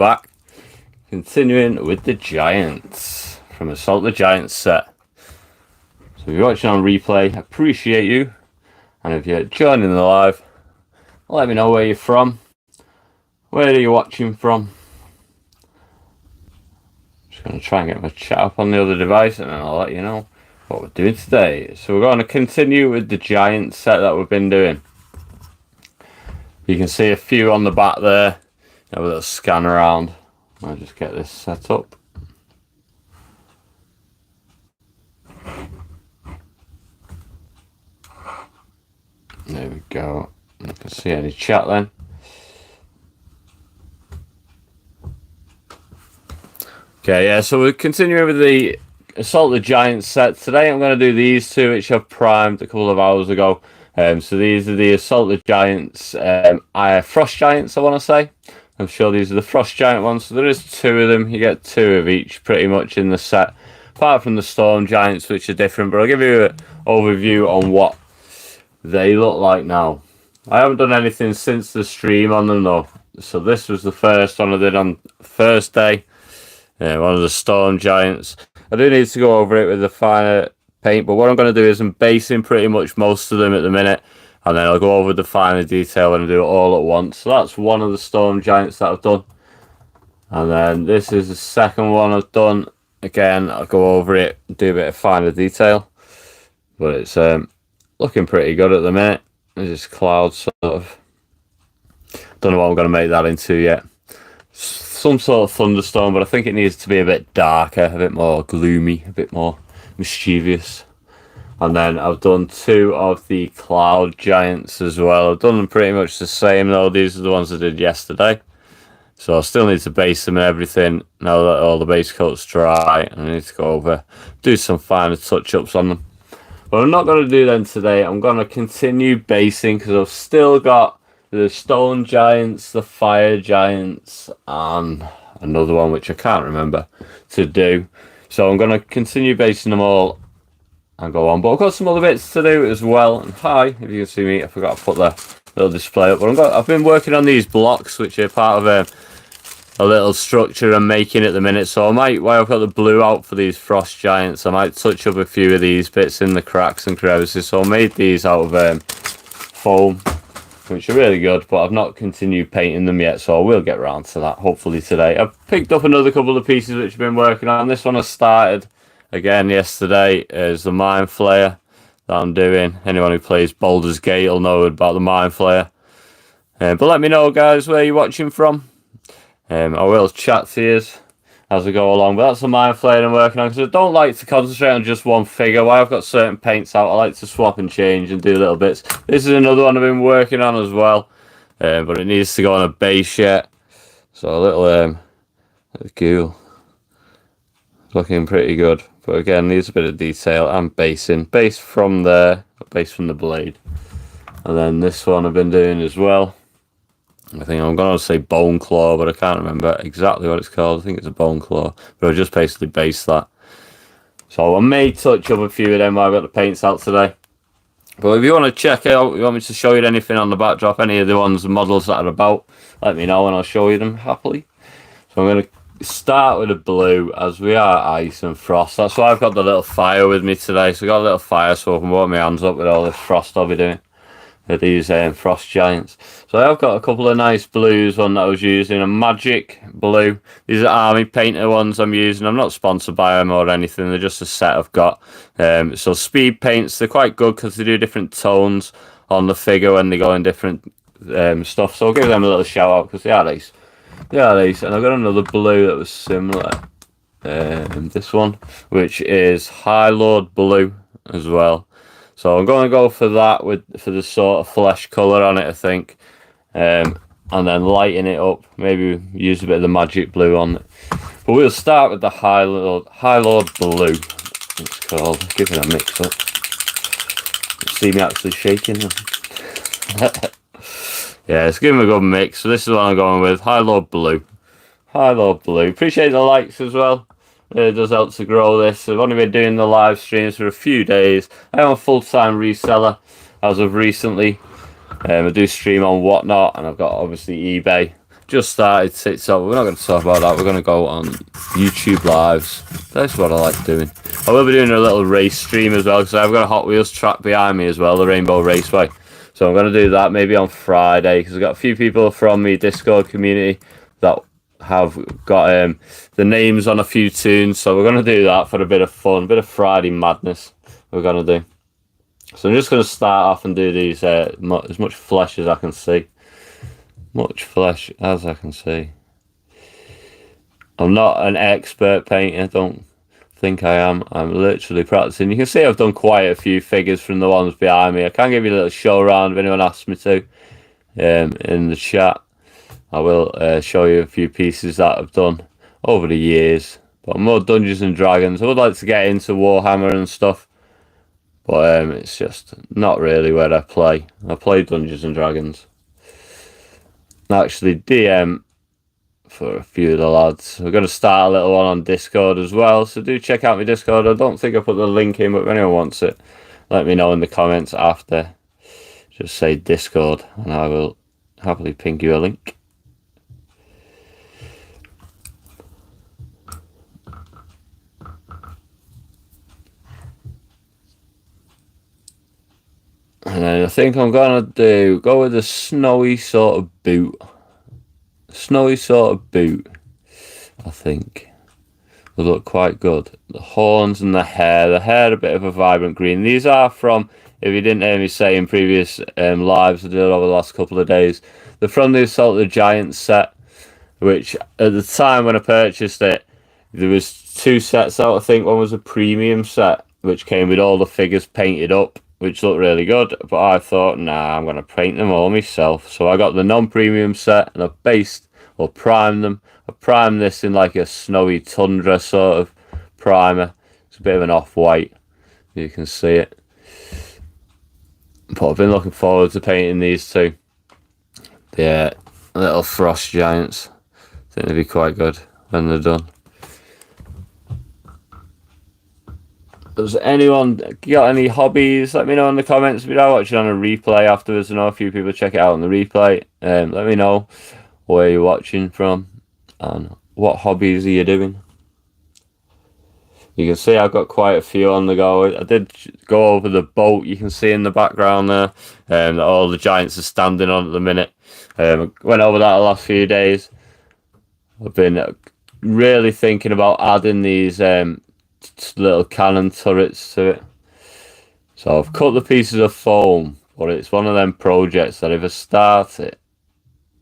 back, continuing with the Giants from Assault the Giants set. So if you're watching on replay, I appreciate you, and if you're joining the live, let me know where you're from. Where are you watching from? Just going to try and get my chat up on the other device, and then I'll let you know what we're doing today. So we're going to continue with the Giants set that we've been doing. You can see a few on the back there. Have a little scan around. I'll just get this set up. There we go. I can see any chat then. Okay, yeah, so we're continuing with the Assault the Giants set. Today I'm going to do these two, which I've primed a couple of hours ago. So these are the Assault the Giants, Frost Giants, I want to say. I'm sure these are the Frost Giant ones. So there is two of them. You get two of each pretty much in the set. Apart from the Storm Giants, which are different. But I'll give you an overview on what they look like now. I haven't done anything since the stream on them though. So this was the first one I did on Thursday. One of the Storm Giants. I do need to go over it with a finer paint, but what I'm going to do is I'm basing pretty much most of them at the minute, and then I'll go over the finer detail and do it all at once. So that's one of the Storm Giants that I've done, and then this is the second one I've done. Again, I'll go over it, do a bit of finer detail, but it's looking pretty good at the minute. There's this cloud sort of. Don't know what I'm going to make that into yet. Some sort of thunderstorm, but I think it needs to be a bit darker, a bit more gloomy, a bit more mischievous. And then I've done two of the Cloud Giants as well. I've done them pretty much the same though. These are the ones I did yesterday. So I still need to base them and everything now that all the base coat's dry. And I need to go over, do some finer touch-ups on them. But I'm not going to do them today. I'm going to continue basing because I've still got the Stone Giants, the Fire Giants, and another one which I can't remember to do. So I'm going to continue basing them all and go on. But I've got some other bits to do as well. And hi, if you can see me, I forgot to put the little display up. But I've been working on these blocks, which are part of a little structure I'm making at the minute. So I might, while I've got the blue out for these Frost Giants, I might touch up a few of these bits in the cracks and crevices. So I made these out of foam, which are really good, but I've not continued painting them yet, so I will get around to that hopefully today. I've picked up another couple of pieces which I've been working on. This one I started again yesterday is the Mind Flayer that I'm doing. Anyone who plays Baldur's Gate will know about the Mind Flayer. But let me know, guys, where you're watching from. I will chat to you as I go along, but that's the Mind Flayer I'm working on, because I don't like to concentrate on just one figure. While I've got certain paints out, I like to swap and change and do little bits. This is another one I've been working on as well, but it needs to go on a base yet. So a little ghoul, looking pretty good, but again needs a bit of detail and basing. Base from there, base from the blade, and then this one I've been doing as well. I think I'm going to say Bone Claw, but I can't remember exactly what it's called. I think it's a Bone Claw, but I just basically based that. So I may touch up a few of them while I've got the paints out today. But if you want to check out, you want me to show you anything on the backdrop, any of the ones, the models that are about, let me know and I'll show you them happily. So I'm going to start with the blue, as we are ice and frost. That's why I've got the little fire with me today. So I've got a little fire so I can warm my hands up with all this frost I'll be doing. These Frost Giants. So I've got a couple of nice blues, one that I was using, a Magic Blue. These are Army Painter ones I'm using. I'm not sponsored by them or anything, they're just a set I've got. So Speed Paints, they're quite good because they do different tones on the figure when they go in different stuff. So I'll give them a little shout out because they are nice. They are nice. And I've got another blue that was similar. This one, which is High Lord Blue as well. So I'm going to go for that for the sort of flesh colour on it, I think. And then lighten it up. Maybe use a bit of the Magic Blue on it. But we'll start with the High Lord Blue, it's called. Give it a mix up. See me actually shaking. Yeah, let's give him a good mix. So this is what I'm going with. High Lord Blue. High Lord Blue. Appreciate the likes as well. It does help to grow this. I've only been doing the live streams for a few days. I am a full-time reseller as of recently. I do stream on Whatnot, and I've got obviously eBay. just started TikTok. We're not going to talk about that. We're going to go on YouTube lives. That's what I like doing. I will be doing a little race stream as well because I've got a Hot Wheels track behind me as well, the Rainbow Raceway. So I'm going to do that maybe on Friday because I've got a few people from the Discord community that have got the names on a few tunes. So we're going to do that for a bit of fun, a bit of Friday madness we're going to do. So I'm just going to start off and do these as much flesh as I can see. Much flesh as I can see. I'm not an expert painter, don't think I am. I'm literally practicing. You can see I've done quite a few figures from the ones behind me. I can give you a little show around if anyone asks me to in the chat. I will show you a few pieces that I've done over the years. But more Dungeons and Dragons. I would like to get into Warhammer and stuff. But it's just not really where I play. I play Dungeons and Dragons. I actually DM for a few of the lads. We're going to start a little one on Discord as well. So do check out my Discord. I don't think I put the link in, but if anyone wants it, let me know in the comments after. Just say Discord and I will happily ping you a link. And then I think I'm going to go with a snowy sort of boot. Snowy sort of boot, I think. Will look quite good. The horns and the hair a bit of a vibrant green. These are from, if you didn't hear me say in previous lives I did over the last couple of days, they're from the Assault of the Giants set, which at the time when I purchased it, there was two sets out. I think one was a premium set, which came with all the figures painted up, which looked really good, but I thought, nah, I'm going to paint them all myself. So I got the non-premium set, and I primed them. I primed this in like a snowy tundra sort of primer. It's a bit of an off-white, you can see it. But I've been looking forward to painting these two. The little frost giants. I think they'll be quite good when they're done. Does anyone got any hobbies? Let me know in the comments. If you're watching on a replay afterwards, I know a few people check it out on the replay. Let me know where you're watching from and what hobbies are you doing. You can see I've got quite a few on the go. I did go over the boat you can see in the background there that all the giants are standing on at the minute. I went over that the last few days. I've been really thinking about adding these little cannon turrets to it. So I've cut the pieces of foam, but it's one of them projects that if I start it,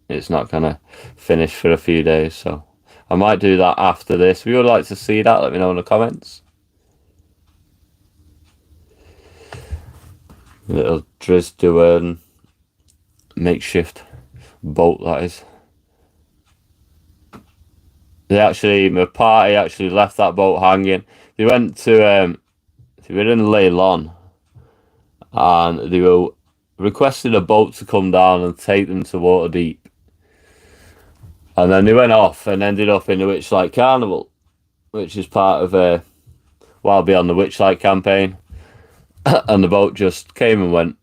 it's not going to finish for a few days. So I might do that after this. If you would like to see that, let me know in the comments. Little Driz Duern makeshift boat, that is. My party actually left that boat hanging. They went to, they were in Leylon, and they were requested a boat to come down and take them to Waterdeep. And then they went off and ended up in the Witchlight Carnival, which is part of Wild Beyond the Witchlight campaign. And the boat just came and went.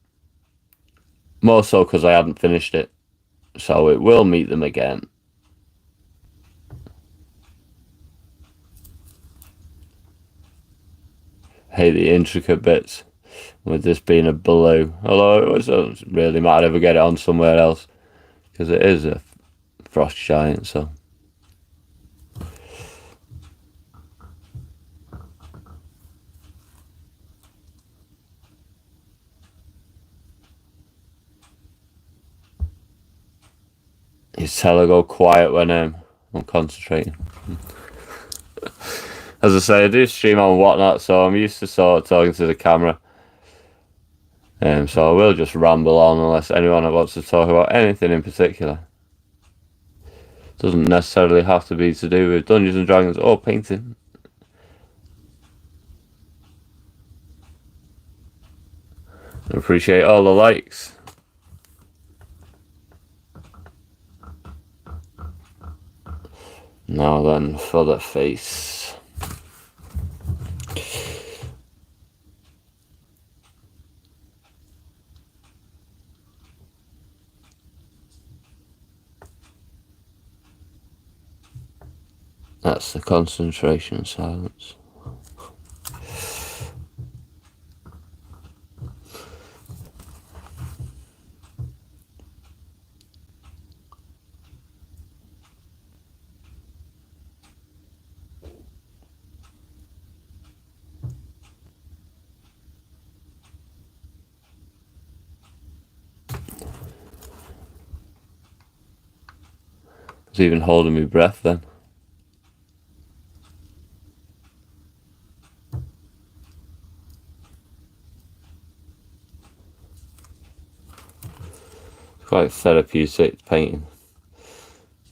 More so because I hadn't finished it. So it will meet them again. Hate the intricate bits with this being a blue. Although it doesn't really matter if I get it on somewhere else, because it is a frost giant, so. You tell I go quiet when I'm concentrating. As I say, I do stream on whatnot, so I'm used to sort of talking to the camera. So I will just ramble on unless anyone wants to talk about anything in particular. Doesn't necessarily have to be to do with Dungeons and Dragons or painting. I appreciate all the likes. Now then, for the face. That's the concentration silence. I was even holding my breath then. Quite therapeutic painting.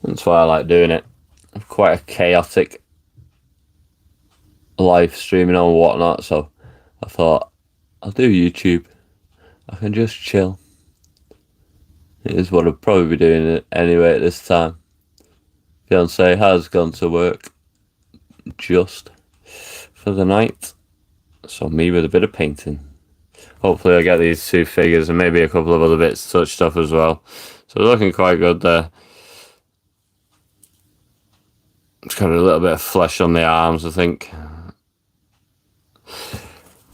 That's why I like doing it. I'm quite a chaotic live streaming and whatnot, so I thought I'll do YouTube. I can just chill. It is what I'll probably be doing it anyway at this time. Fiance has gone to work just for the night, so me with a bit of painting. Hopefully I'll get these 2 figures and maybe a couple of other bits touched up as well. So looking quite good there. It's got a little bit of flesh on the arms, I think,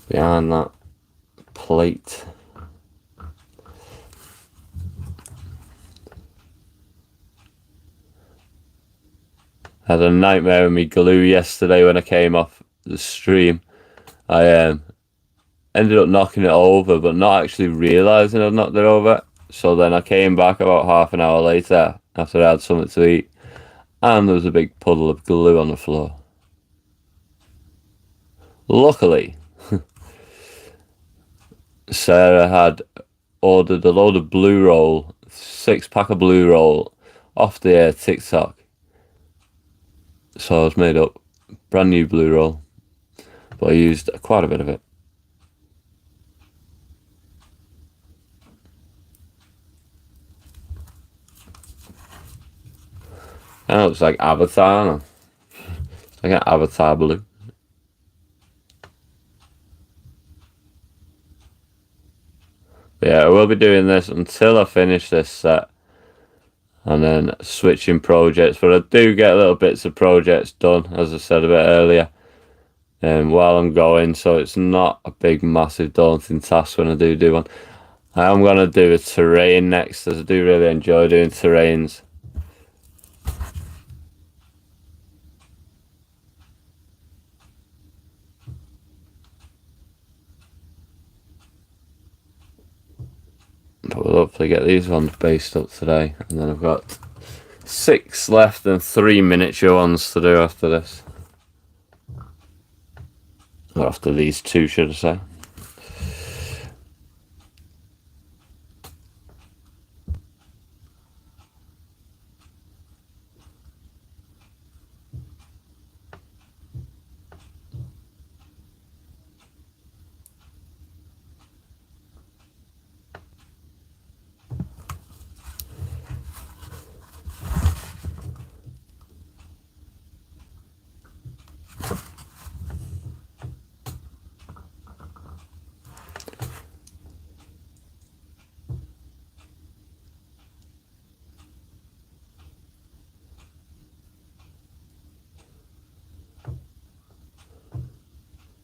behind that plate. I had a nightmare with me glue yesterday when I came off the stream. I ended up knocking it over, but not actually realising I'd knocked it over. So then I came back about half an hour later after I had something to eat, and there was a big puddle of glue on the floor. Luckily, Sarah had ordered a load of blue roll, 6-pack of blue roll, off the TikTok. So I was made up brand new blue roll, but I used quite a bit of it. And it looks like Avatar. It's like an Avatar blue. But yeah, I will be doing this until I finish this set, and then switching projects. But I do get little bits of projects done, as I said a bit earlier, while I'm going, so it's not a big, massive, daunting task when I do one. I am going to do a terrain next, as I do really enjoy doing terrains. But we'll hopefully get these ones based up today, and then I've got 6 left and 3 miniature ones to do after this. Or after these 2, should I say.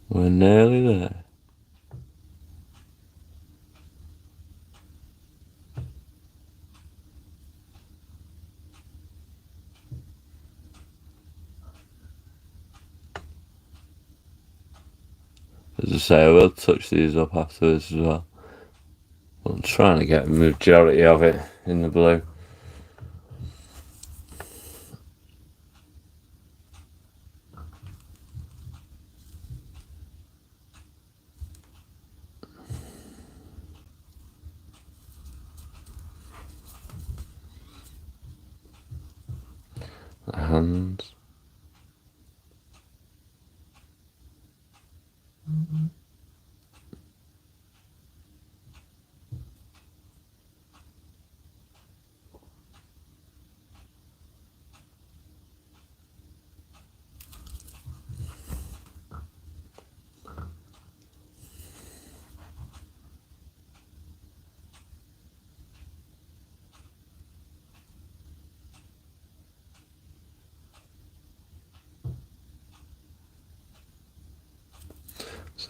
We're nearly there. As I say, I will touch these up afterwards as well. But I'm trying to get the majority of it in the blue. The hands.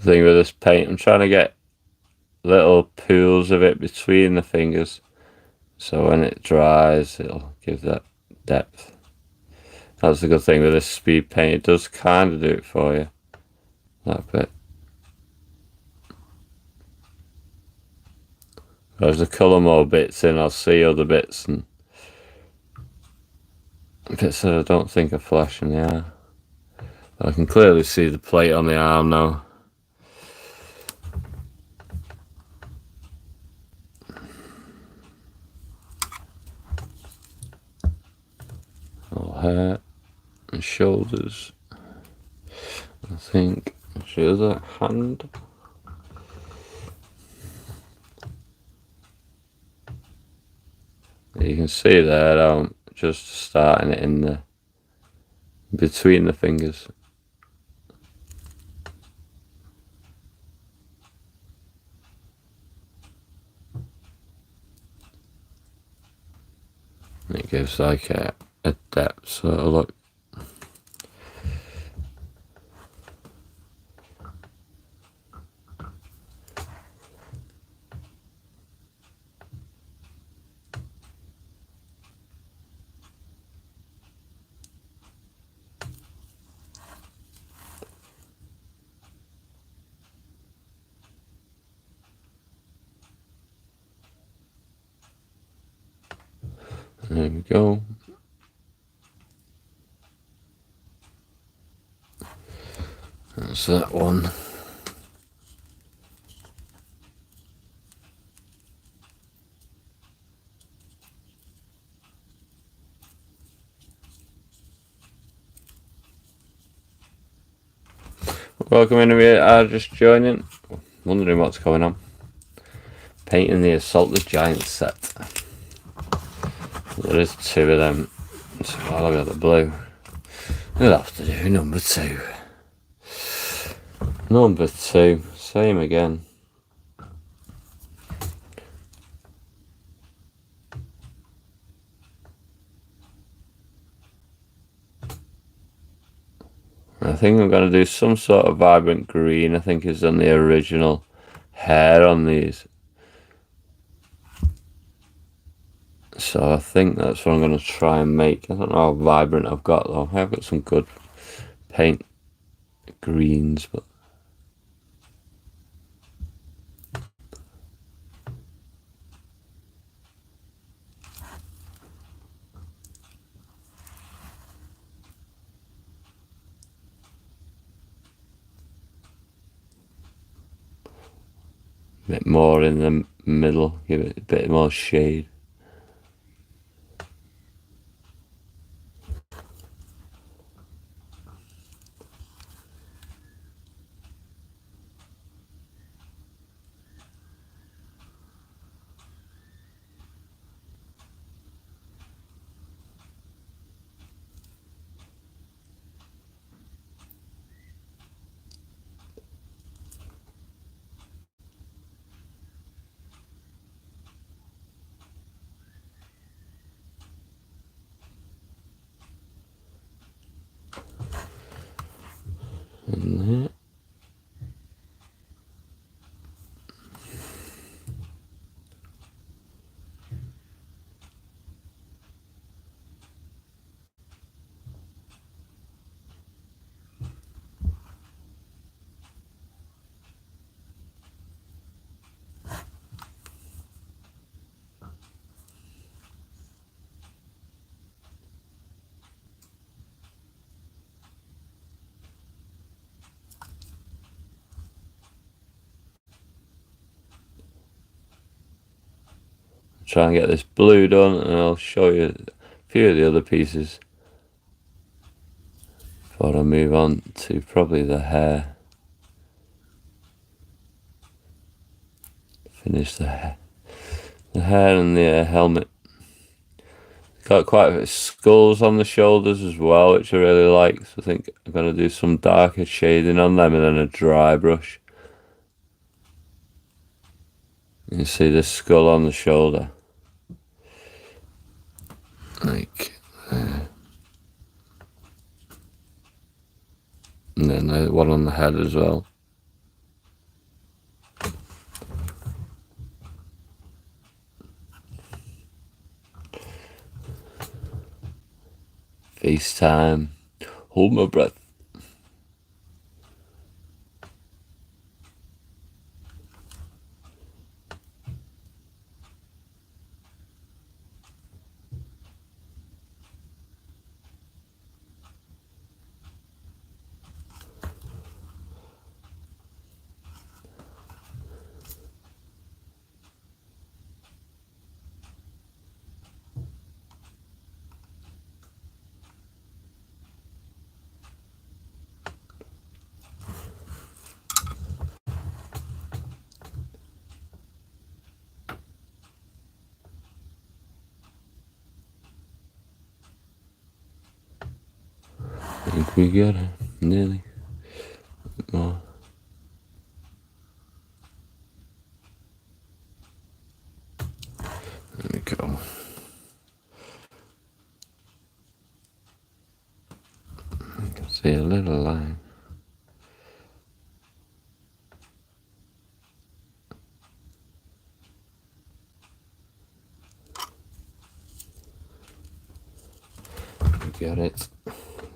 thing with this paint. I'm trying to get little pools of it between the fingers, so when it dries, it'll give that depth. That's the good thing with this speed paint. It does kind of do it for you, that bit. As I colour more bits in, I'll see other bits and bits that I don't think are flashing the eye. I can clearly see the plate on the arm now. All hair and shoulders. I think the other hand. You can see there, I'm just starting it in the between the fingers. It gives like a depth sort of look. There we go. That's that one. Welcome in if you are just joining. Wondering what's going on. Painting the Assault the Giant set. There is two of them. So I'll look at the blue. We'll have to do number two. Number two, same again. I think I'm going to do some sort of vibrant green. I think is on the original hair on these. So I think that's what I'm going to try and make. I don't know how vibrant I've got though. I've got some good paint greens, but a bit more in the middle, give it a bit more shade. In there. Try and get this blue done, and I'll show you a few of the other pieces before I move on to probably the hair. Finish the hair and the helmet. Got quite a bit of skulls on the shoulders as well, which I really like. So I think I'm going to do some darker shading on them and then a dry brush. You can see the skull on the shoulder. Like there. And then the one on the head as well. Face time. Hold my breath. I think we got it. Nearly. More. There we go. You can see a little line. We got it.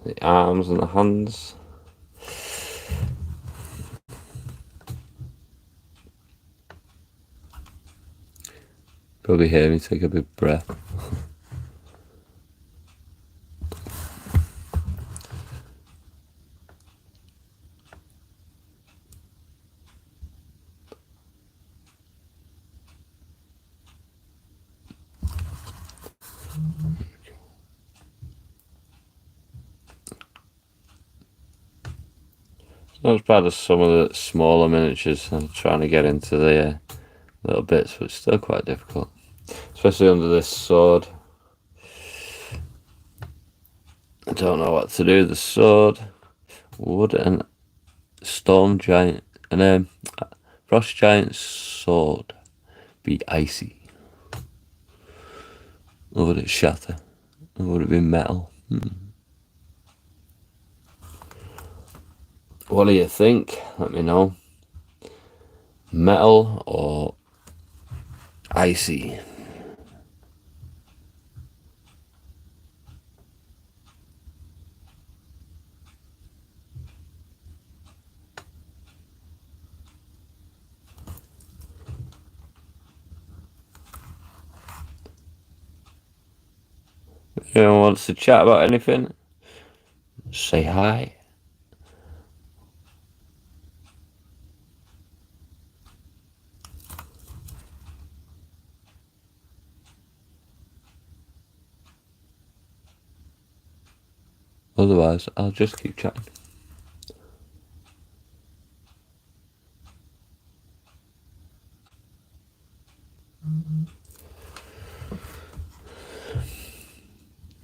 The arms and the hands. Probably hear me take a big breath. Not as bad as some of the smaller miniatures. I'm trying to get into the little bits, but it's still quite difficult, especially under this sword. I don't know what to do. The sword, wood, and storm giant, and frost giant sword be icy, or would it shatter, or would it be metal? What do you think? Let me know. Metal or icy? If anyone wants to chat about anything, say hi. Otherwise, I'll just keep chatting.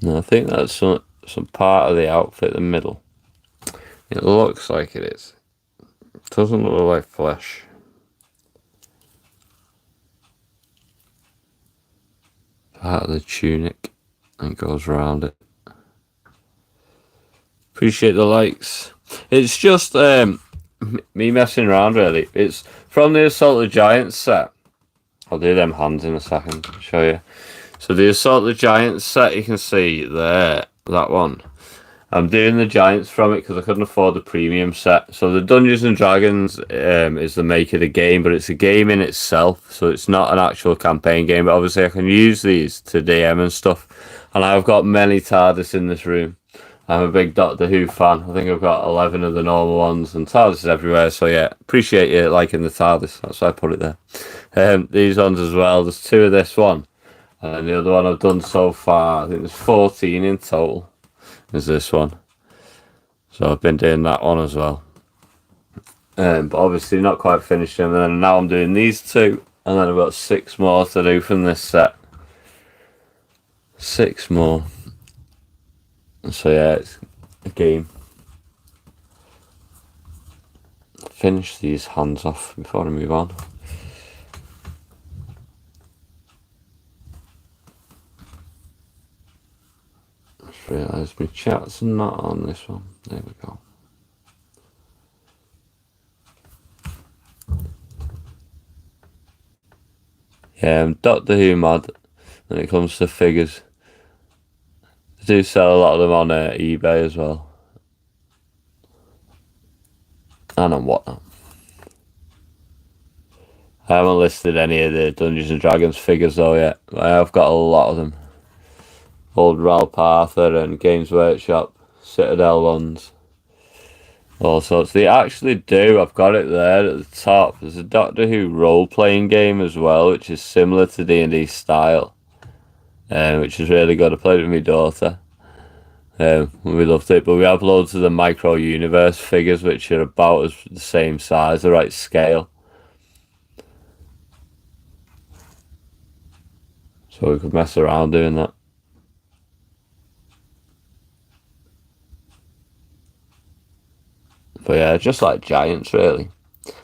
No, I think that's some part of the outfit, the middle. It looks like it is. It doesn't look like flesh. Part of the tunic and goes around it. Appreciate the likes. It's just me messing around, really. It's from the Assault of Giants set. I'll do them hands in a second, show you. So the Assault of Giants set, you can see there, that one. I'm doing the Giants from it because I couldn't afford the premium set. So the Dungeons and Dragons is the make of the game, but it's a game in itself. So it's not an actual campaign game, but obviously I can use these to DM and stuff. And I've got many TARDIS in this room. I'm a big Doctor Who fan. I think I've got 11 of the normal ones, and TARDIS is everywhere. So yeah, appreciate you liking the TARDIS. That's why I put it there. These ones as well. There's 2 of this one, and the other one I've done so far, I think there's 14 in total. Is this one. So I've been doing that one as well. But obviously not quite finished them. And then now I'm doing these 2, and then I've got 6 more to do from this set. 6 more. So yeah, it's a game. Finish these hands off before I move on. Just realised my chat's not on this one. There we go. Yeah, I'm Doctor Who mad when it comes to figures. I do sell a lot of them on eBay as well, and on whatnot. I haven't listed any of the Dungeons and Dragons figures though yet. I've got a lot of them. Old Ralph Arthur and Games Workshop, Citadel ones, all sorts. They actually do. I've got it there at the top. There's a Doctor Who role-playing game as well, which is similar to D&D style, which is really good. I played it with my daughter. We loved it, but we have loads of the micro universe figures, which are about as the same size, the right scale. So we could mess around doing that. But yeah, just like Giants, really.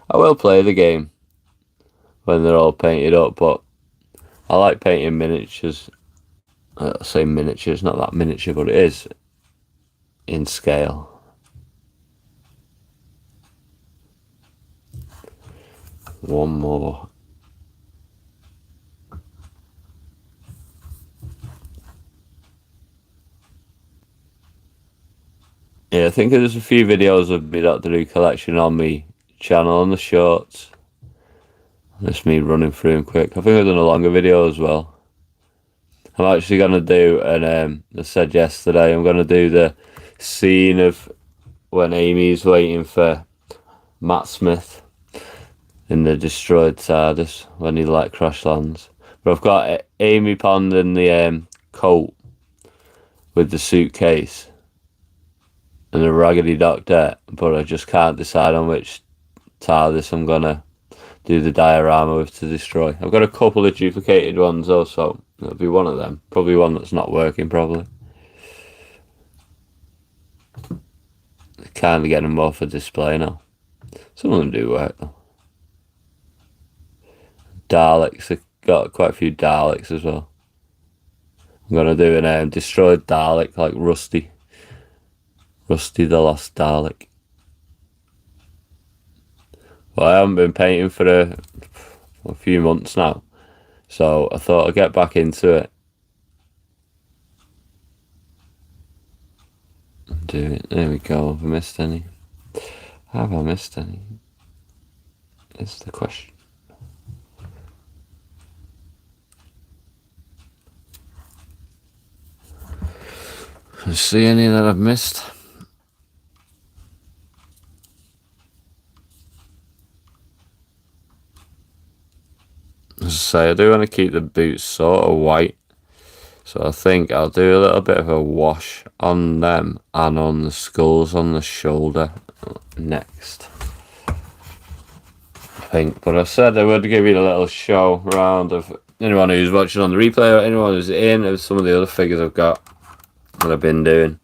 I will play the game when they're all painted up, but I like painting miniatures. I say miniatures, not that miniature, but it is in scale. One more. Yeah, I think there's a few videos of my Doctor Who collection on my channel on the shorts. That's me running through them quick. I think I've done a longer video as well. I'm actually going to do, and I said yesterday, I'm going to do the scene of when Amy's waiting for Matt Smith in the destroyed TARDIS when he crash lands. But I've got Amy Pond in the coat with the suitcase and the Raggedy Doctor, but I just can't decide on which TARDIS I'm going to do the diorama with to destroy. I've got a couple of duplicated ones though, so it'll be one of them. Probably one that's not working properly. Kind of getting them more for display now. Some of them do work though. Daleks, I've got quite a few Daleks as well. I'm gonna do an destroyed Dalek, like Rusty the Lost Dalek. Well, I haven't been painting for a few months now, so I thought I'd get back into it. Do it. There we go. Have I missed any? Have I missed any? Is the question. See any that I've missed? As I say, I do want to keep the boots sort of white, so I think I'll do a little bit of a wash on them and on the skulls on the shoulder next. I think, but I said I would give you a little show round of anyone who's watching on the replay or anyone who's in of some of the other figures I've got that I've been doing.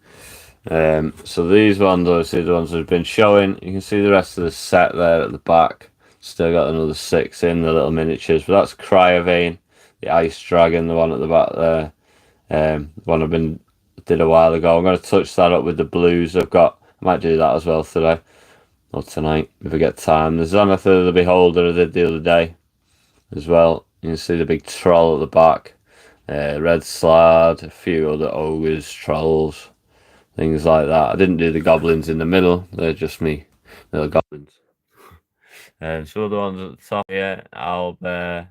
So these ones, obviously the ones that have been showing, you can see the rest of the set there at the back. Still got another 6 in the little miniatures, but that's Cryovane, the Ice Dragon, the one at the back there. The one did a while ago. I'm going to touch that up with the blues I've got. I might do that as well today or tonight if I get time. The Xanathar the Beholder I did the other day as well. You can see the big troll at the back. Red Slad, a few other ogres, trolls, things like that. I didn't do the goblins in the middle. They're just me little goblins. Some other ones at the top here, owlbear,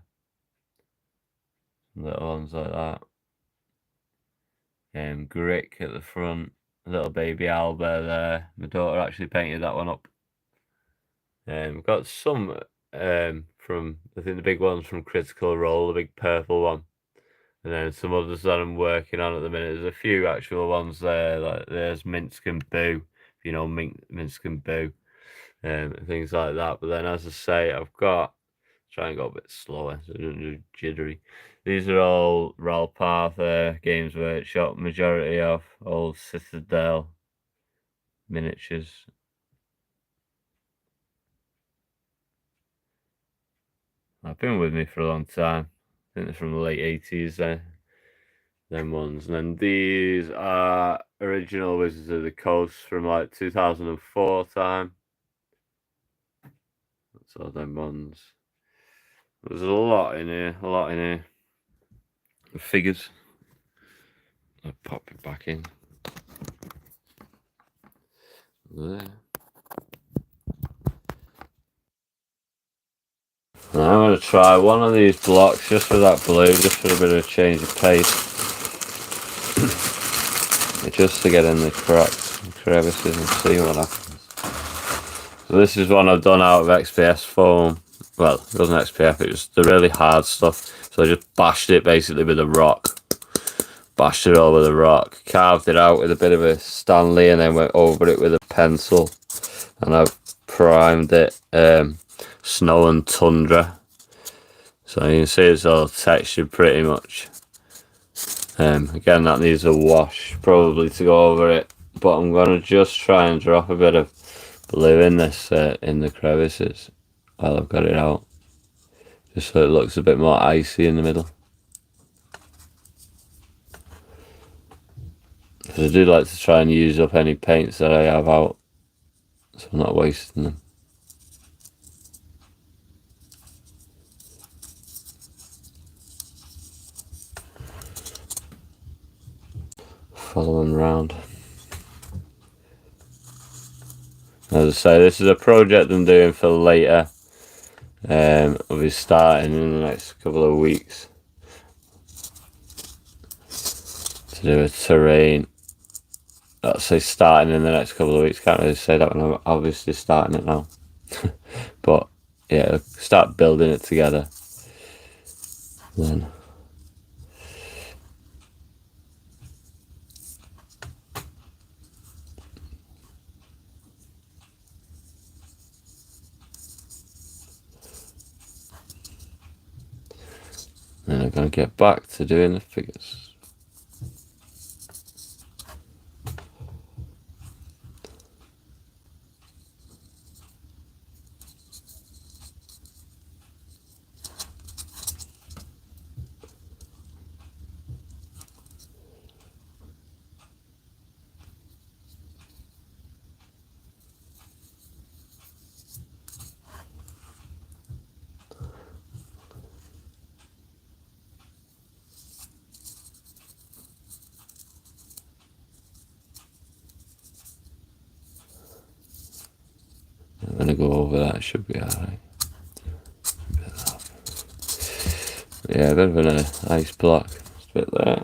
little ones like that. Grick at the front, little baby owlbear there. My daughter actually painted that one up. We've got some from, I think the big one's from Critical Role, the big purple one. And then some others that I'm working on at the minute. There's a few actual ones there, like there's Minsk and Boo, if you know Minsk and Boo. Things like that. But then, as I say, I've got try and go a bit slower so I don't do jittery. These are all Ralph Arthur, Games Workshop, majority of old Citadel miniatures. I've been with me for a long time. I think they're from the late 80s there. Them ones. And then these are original Wizards of the Coast from like 2004 time. That's all them ones. There's a lot in here, Figures. I'll pop it back in. There. And I'm going to try one of these blocks just for that blue, just for a bit of a change of pace. Just to get in the cracks and crevices and see what happens. So this is one I've done out of XPS foam. Well, it wasn't XPF, it was the really hard stuff. So I just bashed it basically with a rock. Bashed it all with a rock. Carved it out with a bit of a Stanley and then went over it with a pencil. And I've primed it snow and tundra. So you can see it's all textured pretty much. Again, that needs a wash probably to go over it, but I'm going to just try and drop a bit of blue in this in the crevices while I've got it out, just so it looks a bit more icy in the middle. Because I do like to try and use up any paints that I have out, so I'm not wasting them. Follow them round. As I say, this is a project I'm doing for later. I'll be starting in the next couple of weeks to do a terrain. I'll say starting in the next couple of weeks. Can't really say that when I'm obviously starting it now. But yeah, start building it together. Then I'm going to get back to doing the figures. I'm going to go over that, should be alright. Yeah, a bit of an ice block, just a bit there.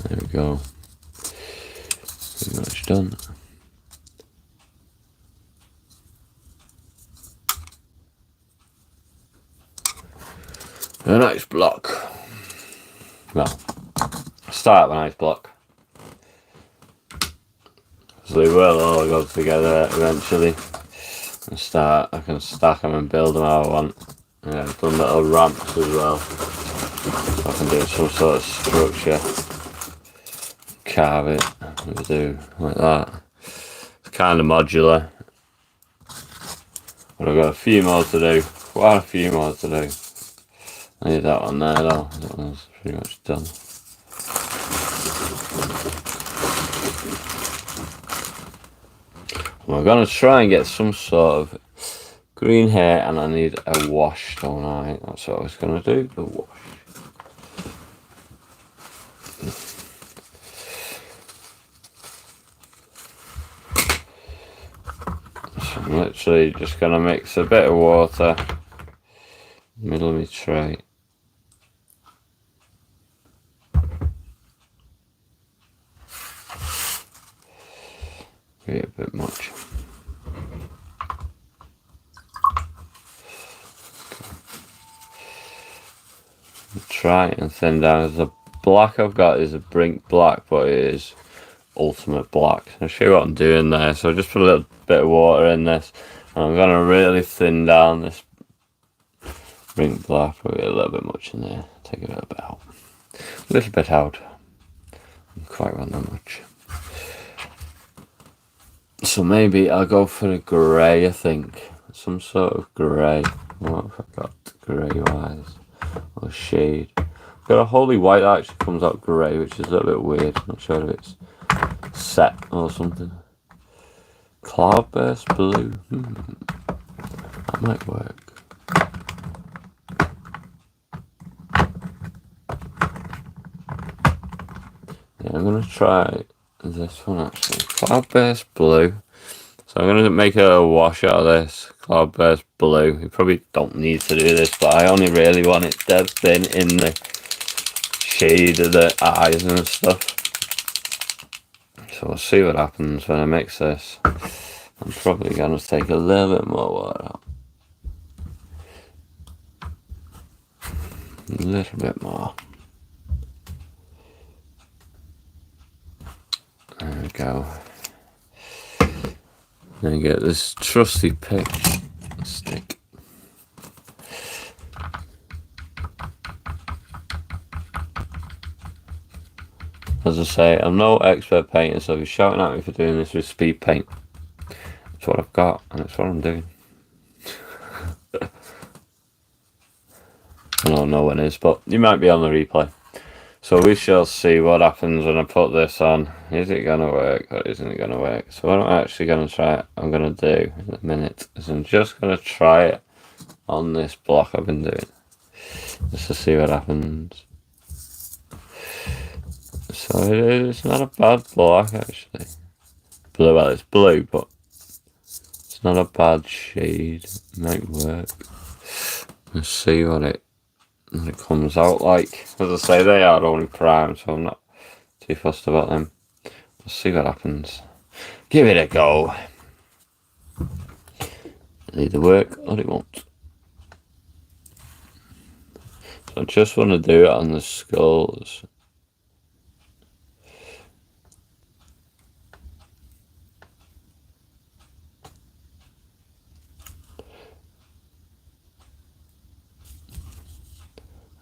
There we go. Pretty much done. A nice block. Well, start with a nice block. So they will all go together eventually. I can stack them and build them how I want. Yeah, I've done little ramps as well. So I can do some sort of structure. Carve it, we do like that. It's kind of modular, but I've got a few more to do, quite a few more to do. I need that one there though, that one's pretty much done. I'm going to try and get some sort of green hair, and I need a wash, don't I? That's what I was going to do, the wash. I'm literally just going to mix a bit of water in the middle of my tray. Maybe a bit much. Try and thin down. The black I've got is a Brink black, but it is ultimate black. I'll show you what I'm doing there. So I just put a little bit of water in this, and I'm going to really thin down this Brink black. Probably a little bit much in there. Take a little bit out. A little bit out. Don't quite want that much. So maybe I'll go for a grey, I think. Some sort of grey. What have I got grey wise? Or shade. Got a holy white that actually comes out grey, which is a little bit weird. Not sure if it's set or something. Cloudburst blue. That might work. Yeah, I'm gonna try this one actually. Cloudburst blue. So I'm gonna make a wash out of this. Cloudburst blue. You probably don't need to do this, but I only really want it dead thin in the shade of the eyes and stuff. So we'll see what happens when I mix this. I'm probably gonna take a little bit more water out. A little bit more. There we go. Then get this trusty pick stick. As I say, I'm no expert painter, so if you're shouting at me for doing this with speed paint, it's what I've got and it's what I'm doing. I don't know when it is, but you might be on the replay. So we shall see what happens when I put this on. Is it going to work or isn't it going to work? So what I'm actually going to try, I'm going to do in a minute, is I'm just going to try it on this block I've been doing. Just to see what happens. So it's not a bad block actually. Blue, well it's blue, but it's not a bad shade. It might work. Let's see what it comes out like. As I say, they are only primed, so I'm not too fussed about them. Let's see what happens. Give it a go. It'll either work or it won't. So I just want to do it on the skulls.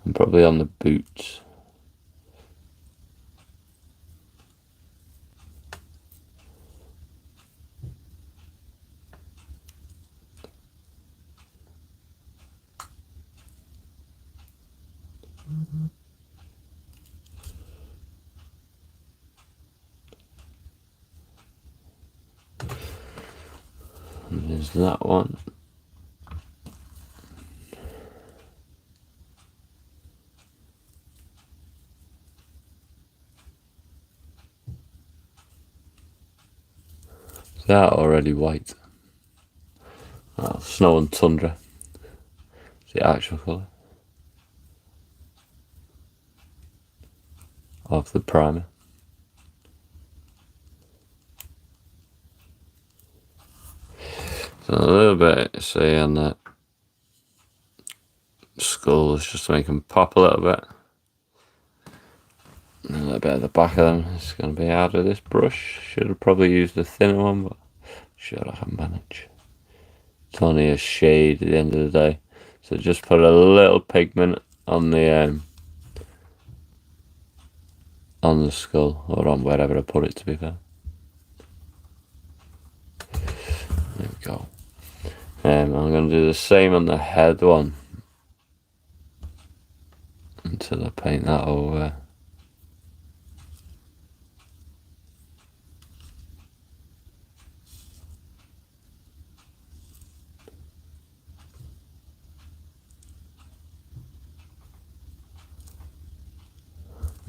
And probably on the boots. And there's that one. That already white. Oh, snow and tundra. It's the actual colour of the primer. So a little bit, see, on the skulls, just to make them pop a little bit. And a little bit at the back of them. It's going to be out of this brush. Should have probably used a thinner one, but sure I can manage. It's only a shade at the end of the day. So just put a little pigment on the skull, or on wherever I put it, to be fair. There we go. I'm going to do the same on the head one until I paint that over.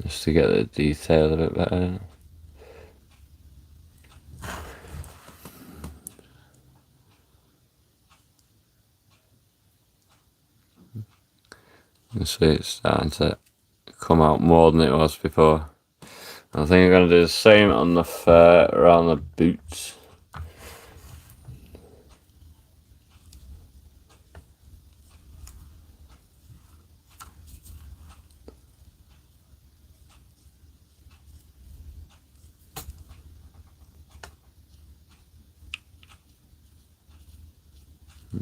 Just to get the detail a bit better. You can see it's starting to come out more than it was before. I think I'm going to do the same on the fur around the boots.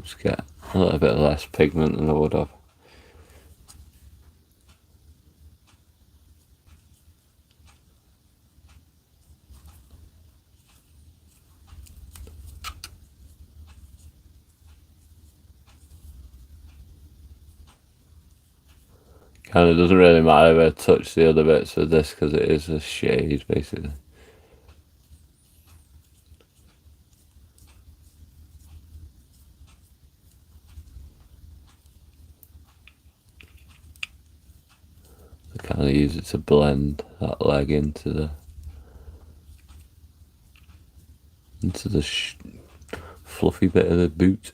Just get a little bit less pigment than I would have. And it doesn't really matter if I touch the other bits of this because it is a shade basically. I kind of use it to blend that leg into the fluffy bit of the boot.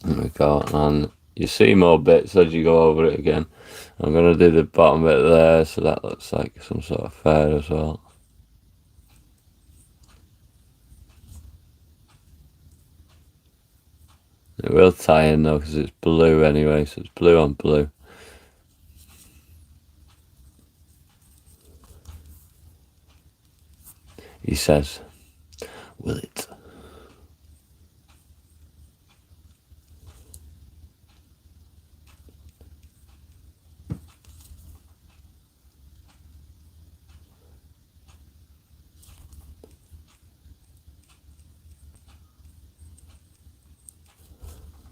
There we go, and you see more bits as you go over it again. I'm going to do the bottom bit there, so that looks like some sort of fur as well. It will tie in though, because it's blue anyway, so it's blue on blue. He says, will it?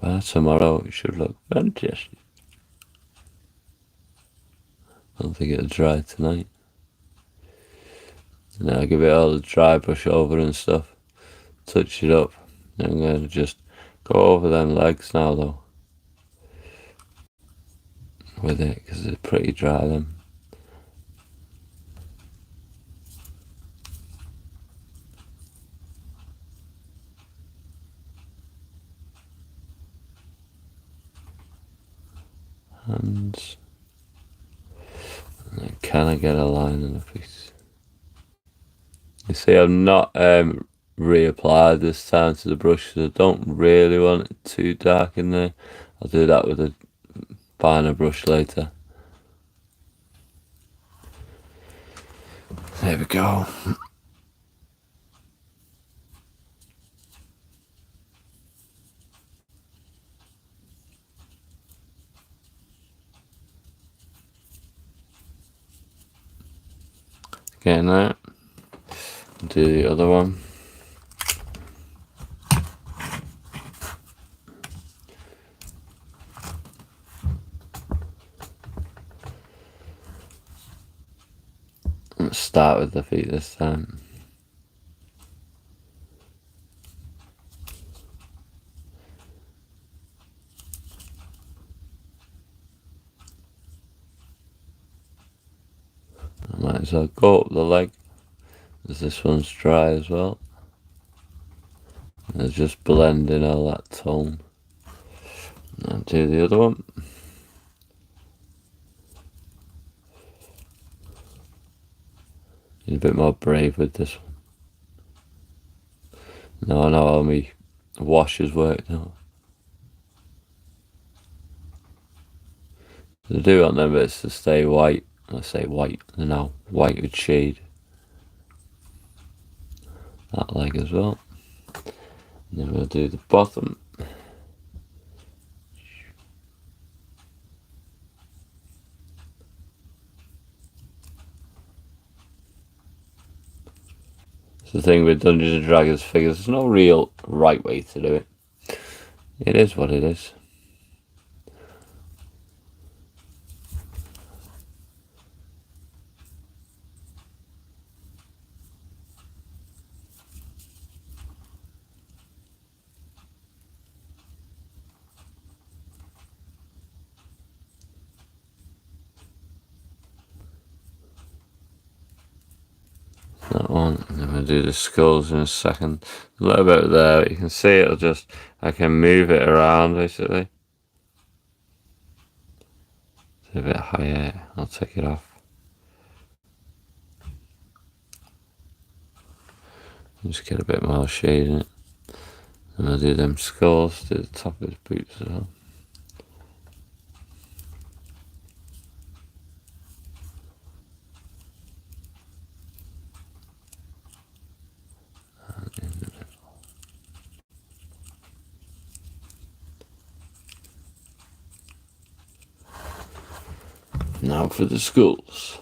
By tomorrow it should look fantastic. I don't think it'll dry tonight. And I'll give it all the dry brush over and stuff. Touch it up. I'm going to just go over them legs now though. With it, because they're pretty dry them. Hands. And then can I get a line in the face? You see, I've not reapplied this time to the brush because I don't really want it too dark in there. I'll do that with a finer brush later. There we go. Getting that. Do the other one. Let's start with the feet this time. I might as well go up the leg, as this one's dry as well. And just blending all that tone. And do the other one. Need a bit more brave with this one. Now I know how my washers work now. I do want them bits to stay white. I say white, they're now white with shade. That leg as well. And then we'll do the bottom. The thing with Dungeons and Dragons figures, there's no real right way to do it. It is what it is. That one, and then we'll do the skulls in a second. A little bit there, but you can see it'll just, I can move it around basically. It's a bit higher, I'll take it off. Just get a bit more shade in it. And I'll do them skulls to the top of his boots as well. Now for the skulls.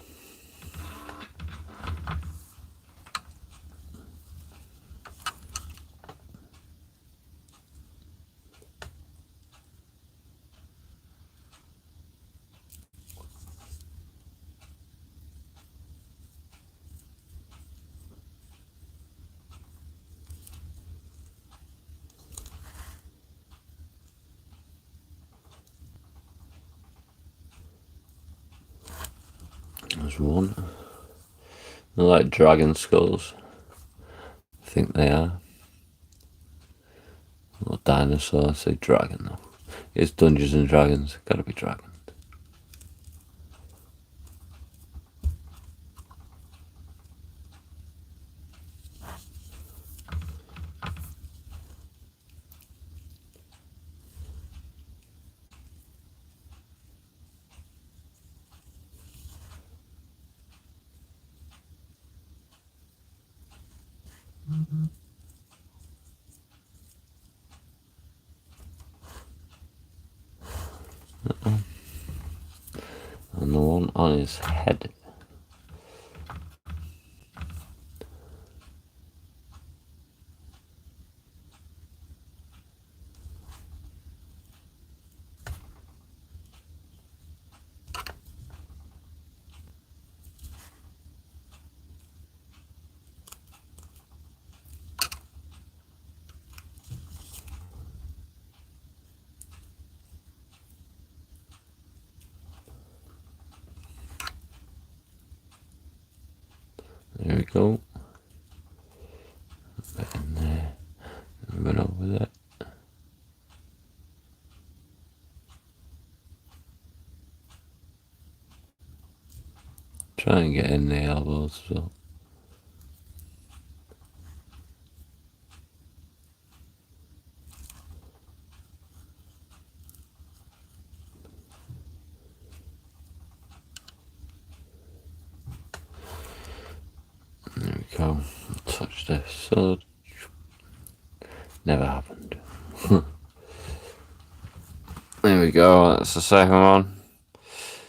There's one. They're like dragon skulls. I think they are. Not dinosaur, I say dragon though. It's Dungeons and Dragons, gotta be dragon. And the one on his head. There we go. A bit in there. Run over that. Try and get in the elbows as well. There we go. Touch this sword. Never happened. There we go. That's the second one.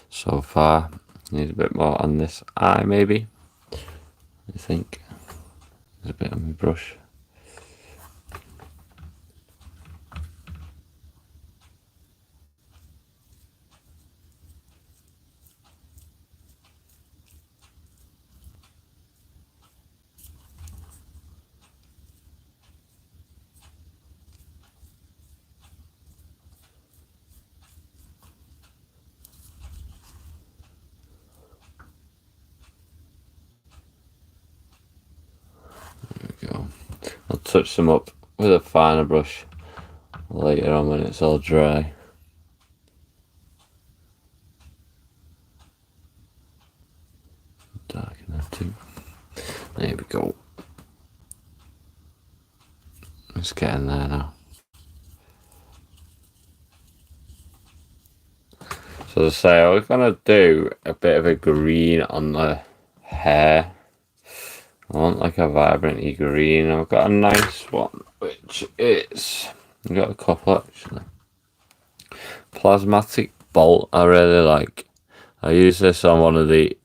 So far. Need a bit more on this eye, maybe. I think. There's a bit on my brush. Go. I'll touch them up with a finer brush later on when it's all dry. Darken that too. There we go. It's getting there now. So as I say, I was gonna do a bit of a green on the hair. I want like a vibrant green. I've got a nice one, which is, I've got a couple actually. Plasmatic bolt, I really like. I use this on one of the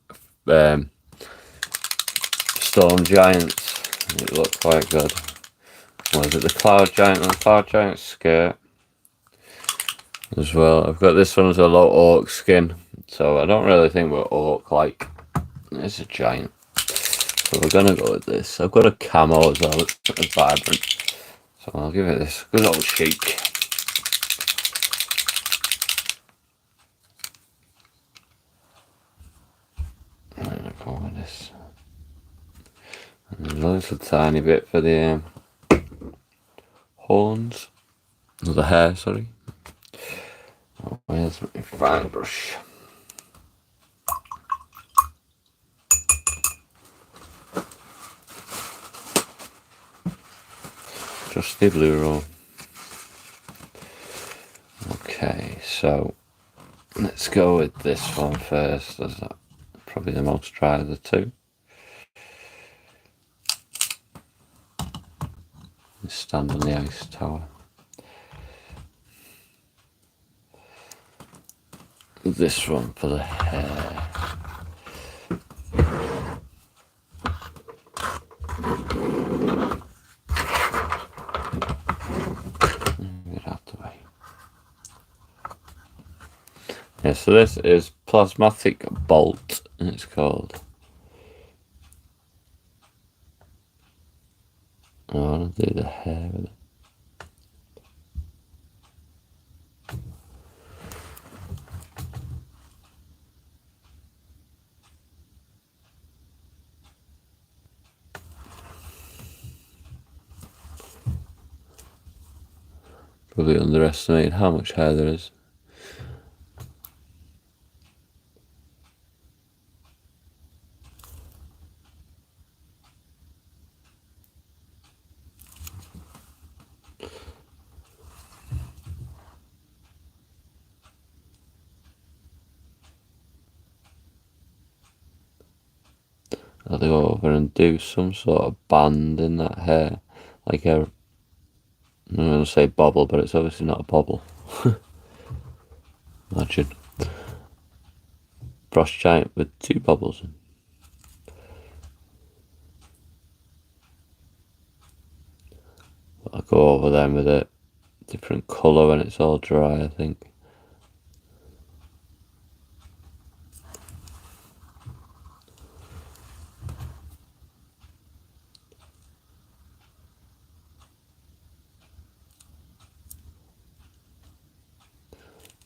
storm giants. It looked quite good. Was it the cloud giant? The cloud giant skirt as well. I've got this one as a low orc skin, so I don't really think we're orc like. It's a giant. So we're gonna go with this. I've got a camo as well, it's vibrant. So I'll give it this good old shake. I'm gonna go with this. And then a little tiny bit for the horns. Or the hair, sorry. Oh, where's my fine brush? Just the blue roll. Okay, so let's go with this one first. That's probably the most dry of the two. Stand on the ice tower. This one for the hair. Get out the way. Yeah, so this is Plasmatic Bolt, and it's called. I want to do the hair with it. probably underestimated how much hair there is. I'll go over and do some sort of band in that hair, like a, I'm going to say bobble, but it's obviously not a bobble. Imagine frost giant with 2 bobbles in. I'll go over them with a different colour when it's all dry, I think.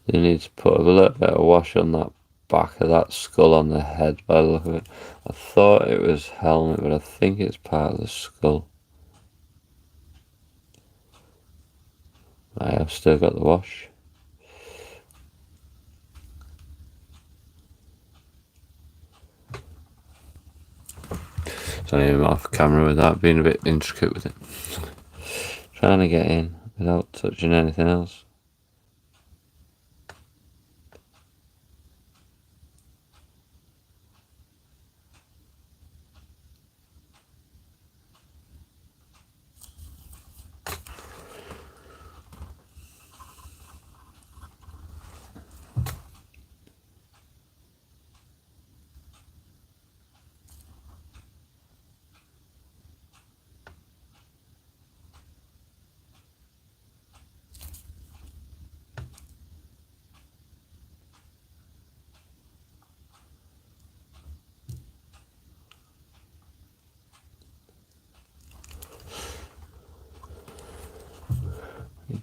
You need to put a little bit of wash on that back of that skull on the head by the look of it. I thought it was helmet, but I think it's part of the skull. I have still got the wash. So I'm off camera with that, being a bit intricate with it. Trying to get in without touching anything else.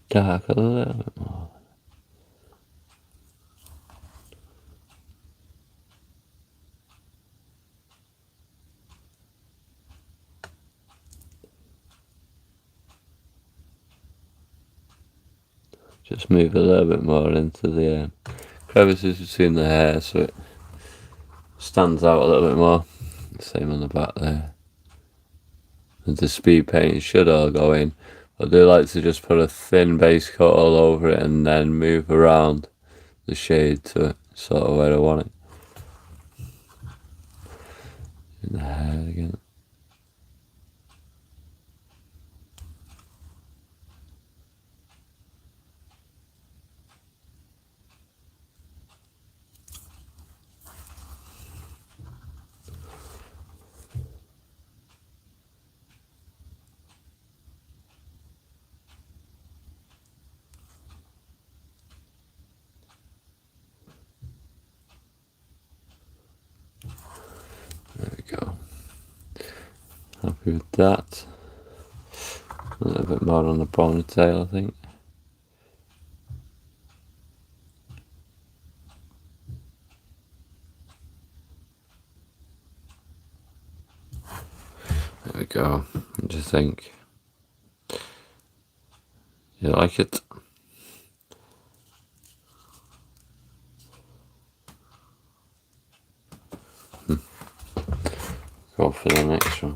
Dark a little bit more. Just move a little bit more into the crevices between the hair so it stands out a little bit more. Same on the back there. And the speed paint should all go in. I do like to just put a thin base coat all over it and then move around the shade to sort of where I want it. In the hair again. There we go. Happy with that. A little bit more on the ponytail, I think. There we go. What do you think? You like it? Go for the next one.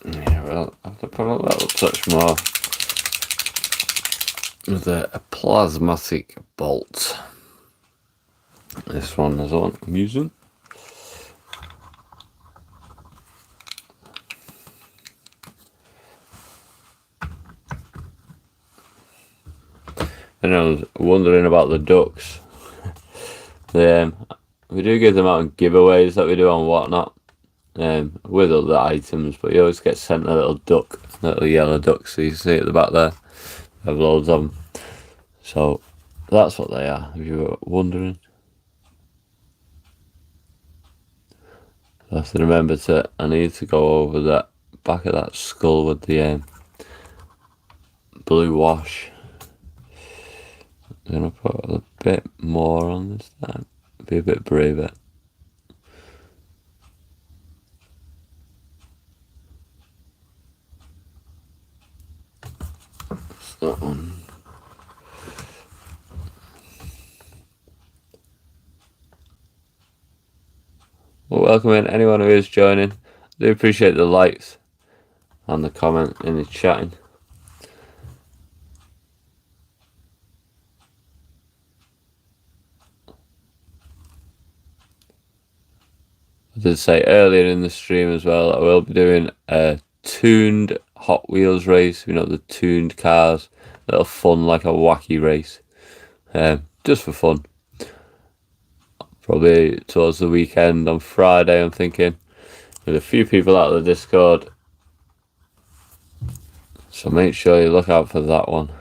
Yeah, well, I have to put a little touch more with a plasmatic bolt. This one is the one I'm using. And I was wondering about the ducks. We do give them out on giveaways that we do on Whatnot, with other items, but you always get sent a little duck, little yellow duck, so you see at the back there. I have loads of them. So that's what they are, if you were wondering. I have to remember I need to go over that back of that skull with the blue wash. I'm going to put a bit more on this time, be a bit braver. that one. Well, welcome in anyone who is joining. I do appreciate the likes and the comment and the chatting. I did say earlier in the stream as well, I will be doing a tuned Hot Wheels race. You know, the tuned cars, a little fun, like a wacky race, just for fun. Probably towards the weekend on Friday, I'm thinking, with a few people out of the Discord. So make sure you look out for that one.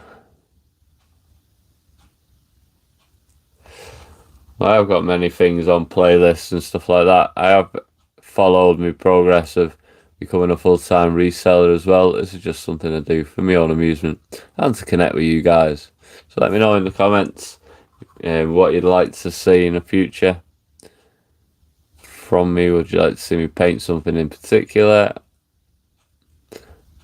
I've got many things on playlists and stuff like that. I have followed my progress of becoming a full-time reseller as well. This is just something I do for my own amusement and to connect with you guys. So let me know in the comments what you'd like to see in the future from me. Would you like to see me paint something in particular?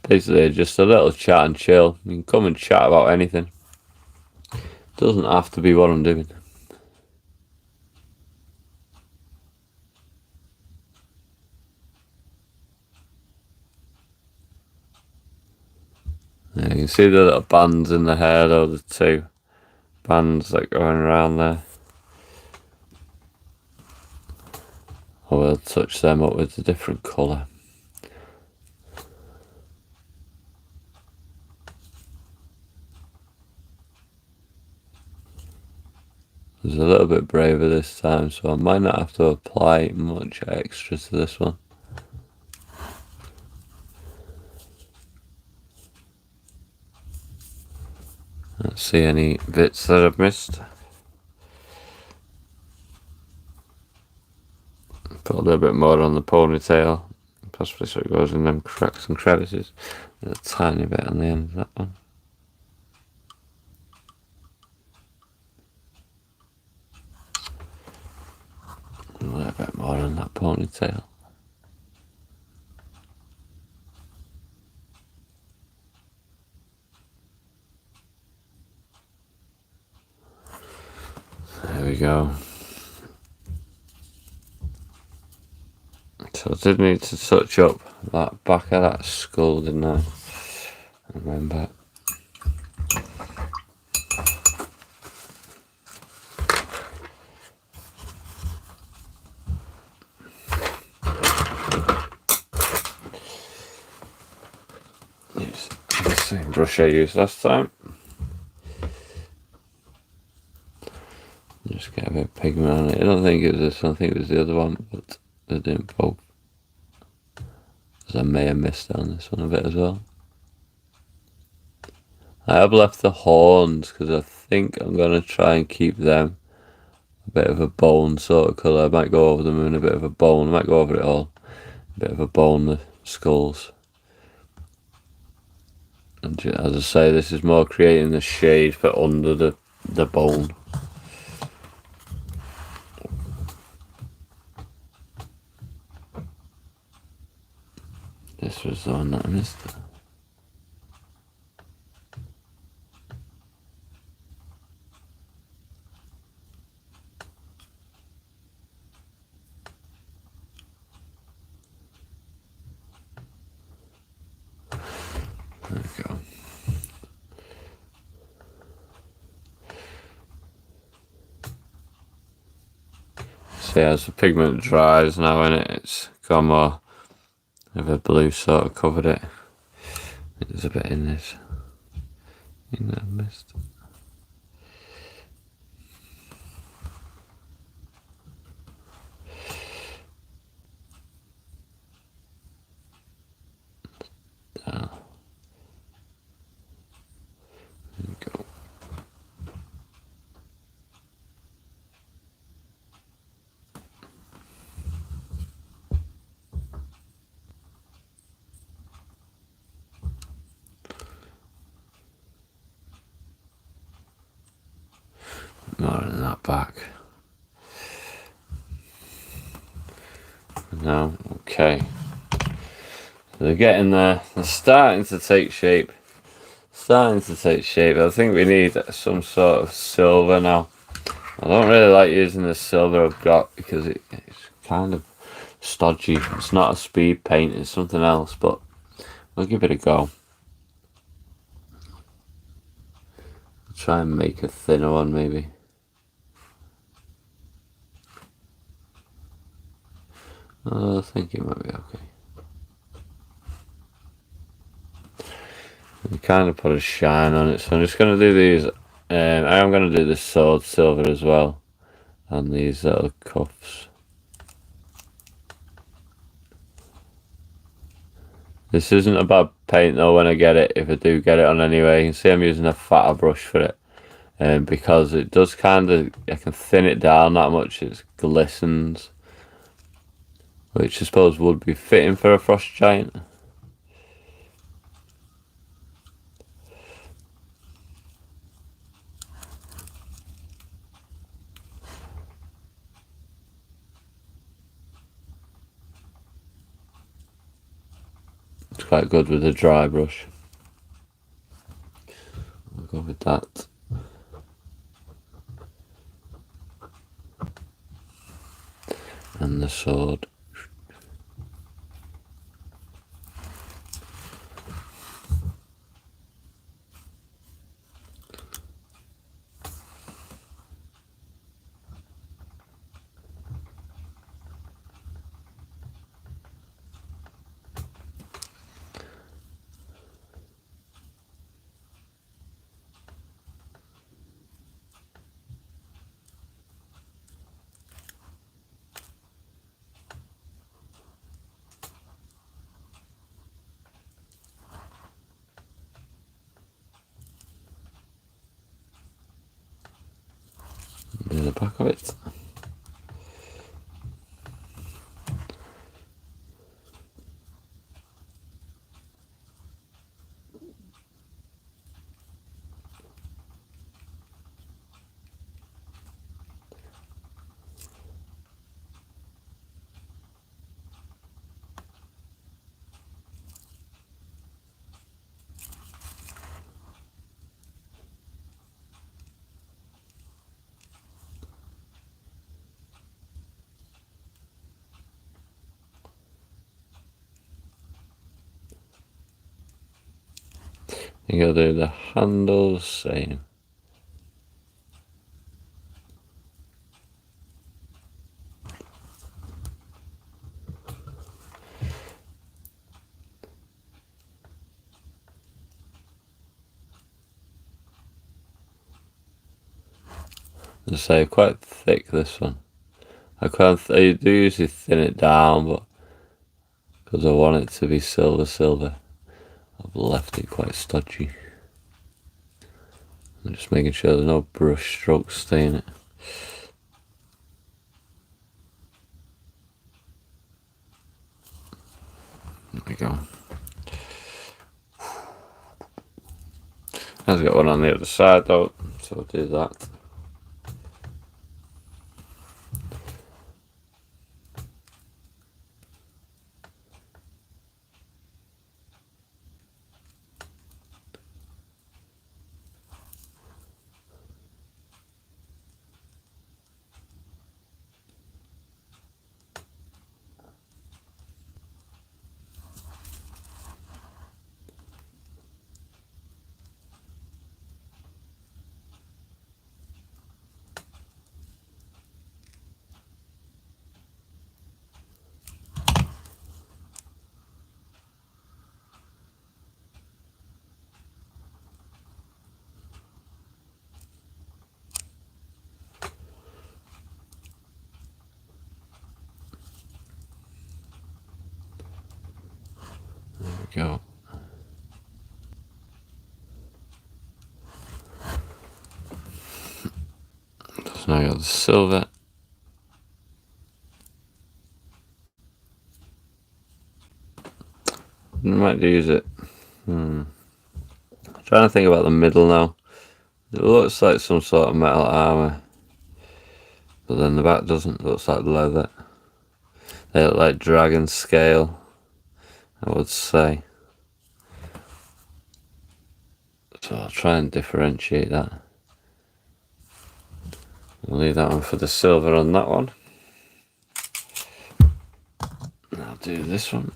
Basically just a little chat and chill. You can come and chat about anything. Doesn't have to be what I'm doing. Yeah, you can see the little bands in the hair though, the two bands like going around there. I will touch them up with a different colour. I was a little bit braver this time, so I might not have to apply much extra to this one. Let's see any bits that I've missed. Put a little bit more on the ponytail, possibly so it goes in them cracks and crevices. A tiny bit on the end of that one. A little bit more on that ponytail. There we go. So I did need to touch up that back of that skull, didn't I? Remember. Use the same brush I used last time. Just get a bit of pigment on it. I don't think it was this one, I think it was the other one, but they're doing both. Because I may have missed on this one a bit as well. I have left the horns because I think I'm going to try and keep them a bit of a bone sort of colour. I might go over them in a bit of a bone. I might go over it all. A bit of a bone, the skulls. And as I say, this is more creating the shade for under the bone. This was the one that I missed. There we go. See, as the pigment dries now in it, it's got more of a blue sort of covered it. There's a bit in this. In that mist. There we go. More than that back. Now, okay. They're getting there. They're starting to take shape. Starting to take shape. I think we need some sort of silver now. I don't really like using the silver I've got because it's kind of stodgy. It's not a speed paint, it's something else, but we'll give it a go. Try and make a thinner one maybe. I think it might be okay. We kind of put a shine on it, so I'm just going to do these. I am going to do the sword silver as well, and these little cuffs. This isn't a bad paint though when I get it, if I do get it on anyway. You can see I'm using a fatter brush for it. Because it does kind of, I can thin it down that much, it glistens. Which I suppose would be fitting for a frost giant. It's quite good with a dry brush. I'll go with that. And the sword. Do the back of it. You'll do the handles same. As I say, quite thick this one. I do usually thin it down, but because I want it to be silver, I've left it quite stodgy. I'm just making sure there's no brush strokes staying it. There we go. I've got one on the other side though, so I'll do that. Go. So now I got the silver. I might use it. I'm trying to think about the middle now. It looks like some sort of metal armour, but then the back doesn't. It looks like leather. They look like dragon scale, I would say. So I'll try and differentiate that. I'll leave that one for the silver on that one. And I'll do this one.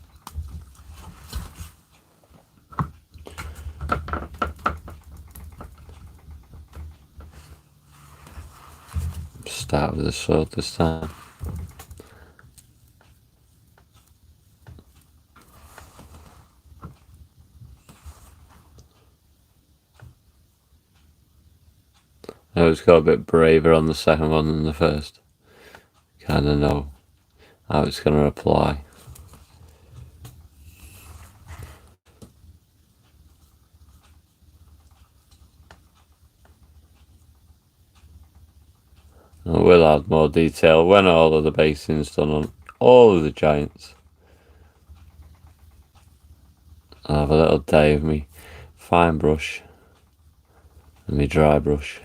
Start with the sword this time. I always got a bit braver on the second one than the first. Kind of know how it's going to apply. I will add more detail when all of the basing's done on all of the giants. I'll have a little day with me fine brush and my dry brush.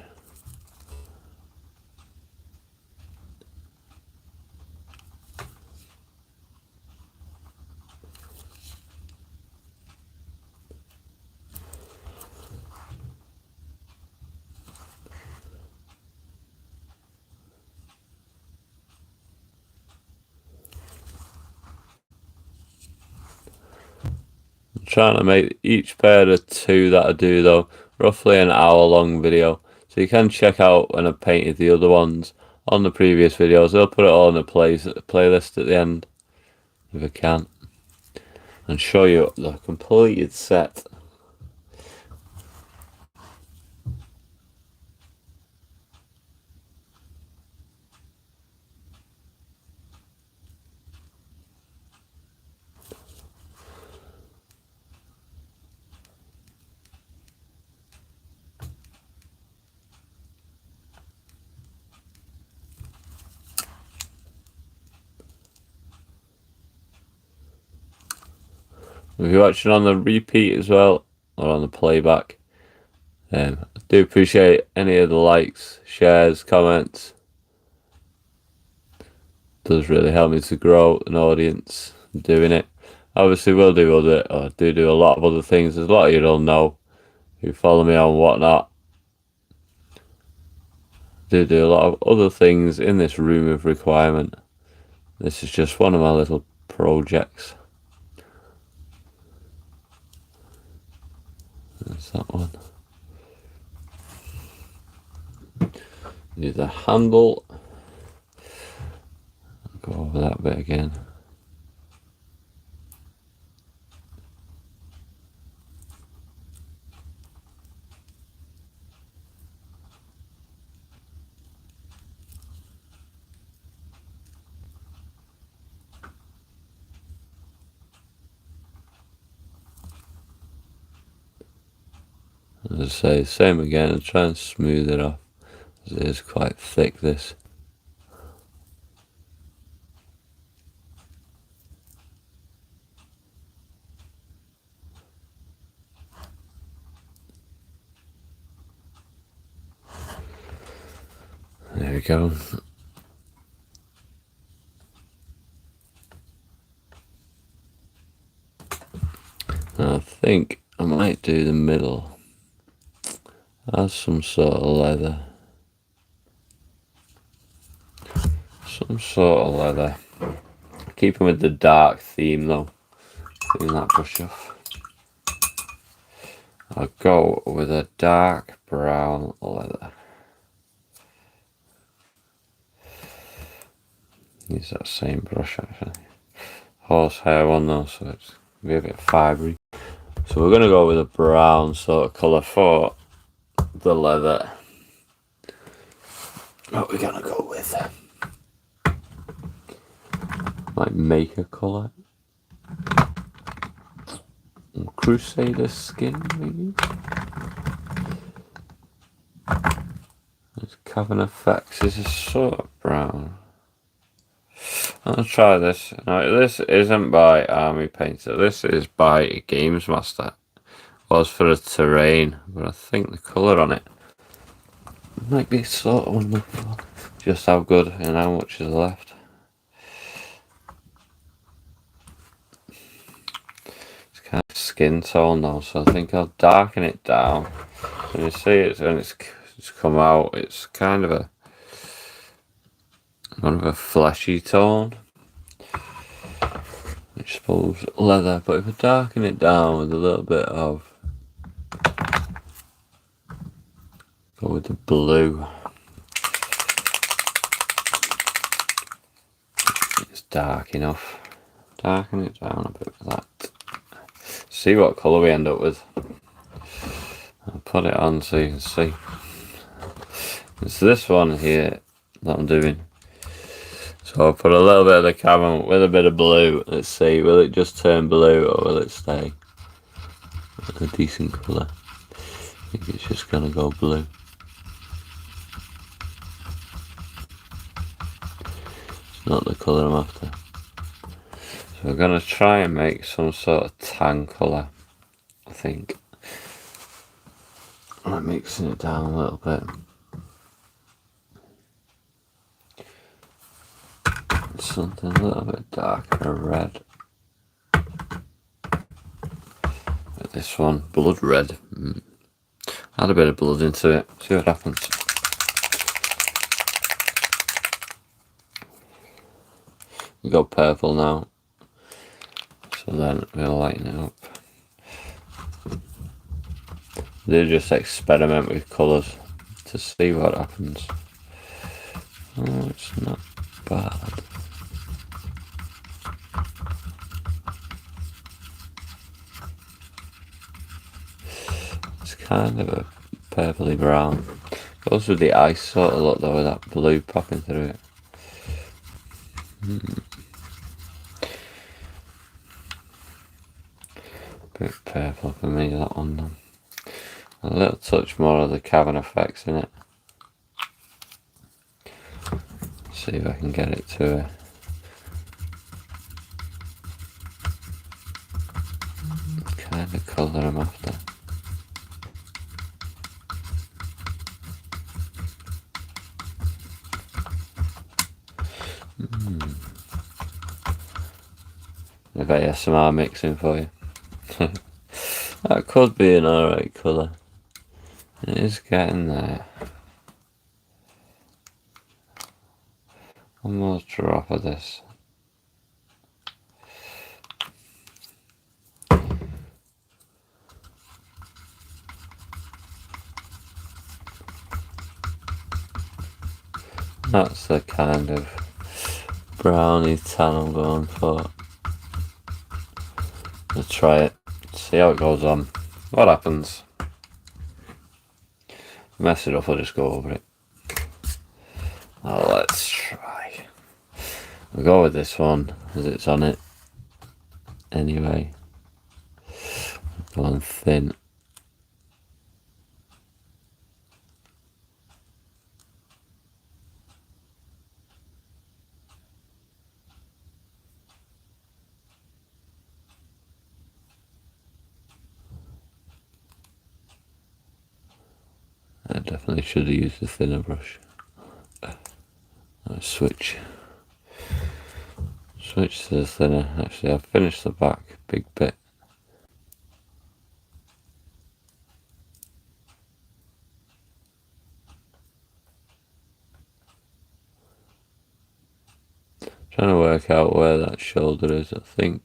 I'm trying to make each pair of two that I do though roughly an hour long video, so you can check out when I painted the other ones on the previous videos. I'll put it all in a playlist at the end if I can, and show you the completed set. If you're watching on the repeat as well, or on the playback, I do appreciate any of the likes, shares, comments. It does really help me to grow an audience doing it. Obviously, we'll do do a lot of other things. There's a lot of you don't know who follow me on whatnot. Do a lot of other things in this room of requirement. This is just one of my little projects. That's that one. Do the handle. Go over that bit again. As I say, same again, and try and smooth it off, as it is quite thick, this. There we go. I think I might do the middle as some sort of leather. Keeping with the dark theme though. Clean that brush off. I'll go with a dark brown leather. Use that same brush actually. Horsehair one though, so it's be a bit fibery. So we're going to go with a brown sort of colour for the leather. What we're going to go with, like maker colour, Crusader skin maybe. This Cavern Effects is a sort of brown. I'll try this. Now, this isn't by Army Painter. This is by Games Master. Was for a terrain, but I think the colour on it might be sort of wonderful. Just how good and how much is left. It's kind of skin tone now, so I think I'll darken it down And you see it's come out. It's kind of a fleshy tone. I suppose leather, but if I darken it down with a little bit of, go with the blue. It's dark enough. Darken it down a bit with that. See what colour we end up with. I'll put it on so you can see. It's this one here that I'm doing. So I'll put a little bit of the cavern with a bit of blue. Let's see, will it just turn blue or will it stay a decent colour? I think it's just going to go blue. It's not the colour I'm after. So we're going to try and make some sort of tan colour, I think. I'm mixing it down a little bit. Something a little bit darker red. But this one, blood red. Add a bit of blood into it, see what happens. We got purple now. So then we'll lighten it up. They just experiment with colours to see what happens. Oh, it's not bad. It's kind of a purpley brown. Goes with the ice sort of look though, with that blue popping through it. Bit purple for me, that one then. A little touch more of the cavern effects in it. See if I can get it to a kind of colour I'm after. A bit of ASMR mixing for you. That could be an alright colour. It is getting there. One more drop of this. That's the kind of browny tan I'm going for. Let's try it, see how it goes on, what happens. Mess it up, I'll just go over it. Oh, let's try. We'll go with this one as it's on it anyway. Go on thin. I definitely should have used a thinner brush. Switch to the thinner. Actually, I've finished the back big bit. Trying to work out where that shoulder is. I think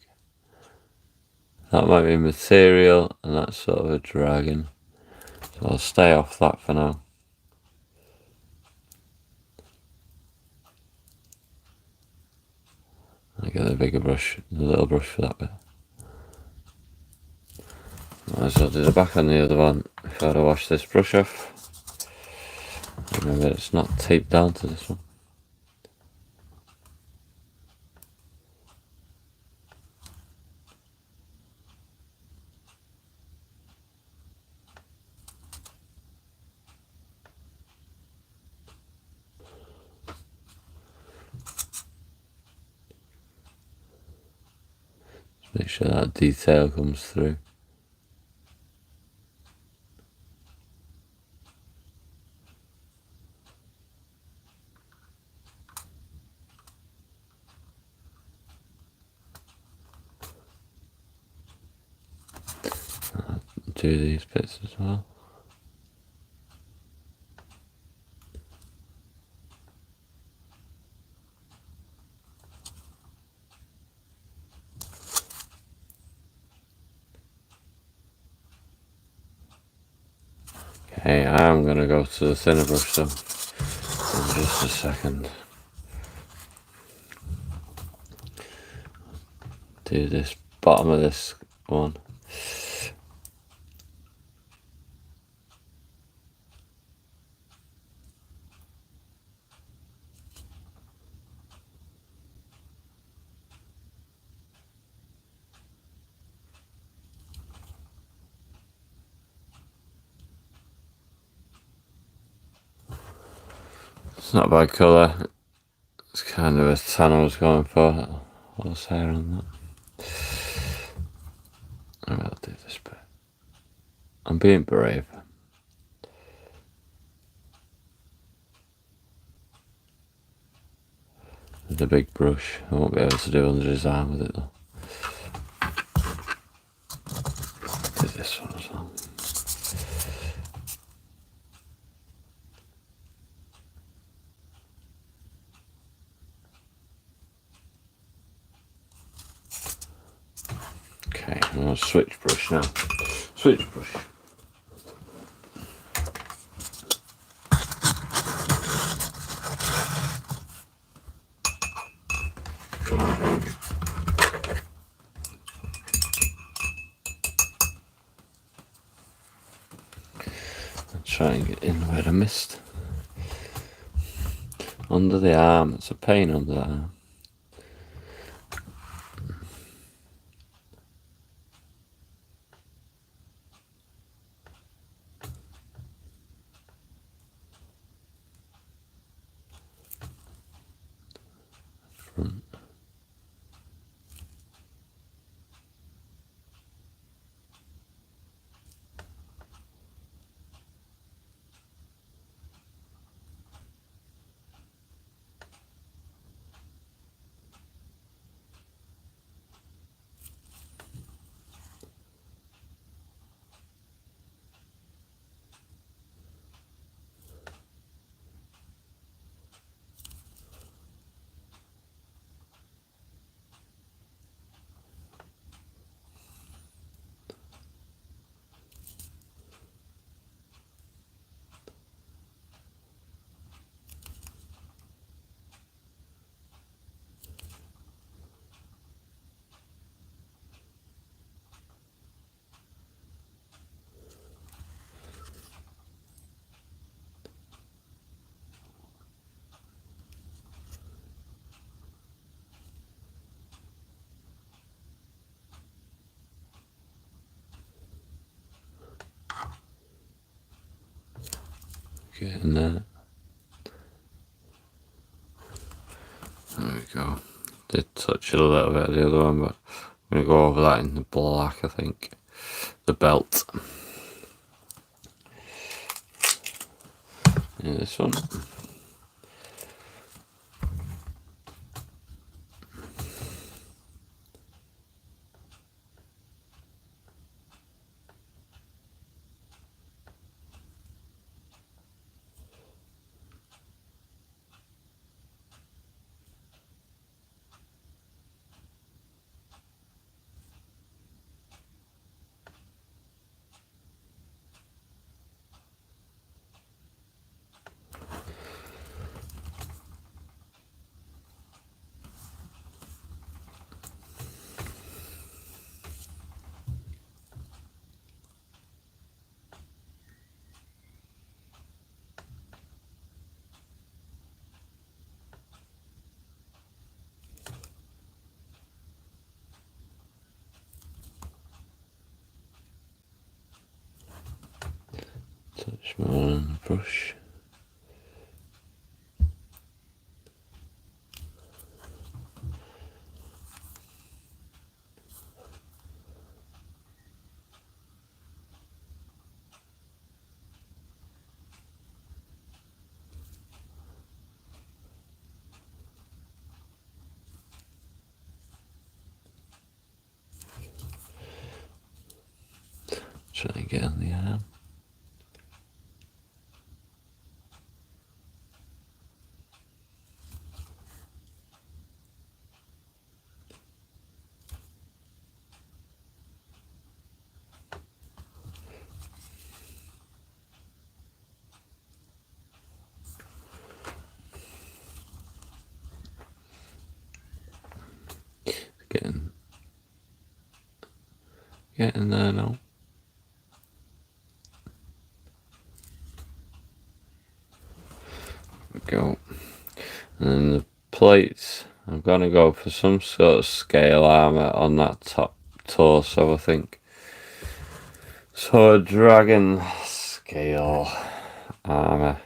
that might be material and that's sort of a dragon. So I'll stay off that for now. I get a bigger brush, a little brush for that bit. Might as well do the back on the other one before I wash this brush off. Remember, it's not taped down to this one. Make sure that detail comes through. I'll do these bits as well. Okay, I'm going to go to the thinner brush though in just a second. Do this bottom of this one. It's not a bad colour. It's kind of a tan I was going for. What's hair on that? I will do this bit. I'm being brave. With the big brush, I won't be able to do the design with it though. Do this one as well. Okay, I'm going to switch brush now. Switch brush. Try and get in where I missed. Under the arm, it's a pain under the arm. Front. Get in there. There we go. Did touch it a little bit of the other one, but I'm going to go over that in the black, I think. The belt. Yeah, this one. Touch more on the brush. Try and get on the arm. getting there now. There we go. And then the plates, I'm going to go for some sort of scale armour on that top torso, I think. So a dragon scale armour.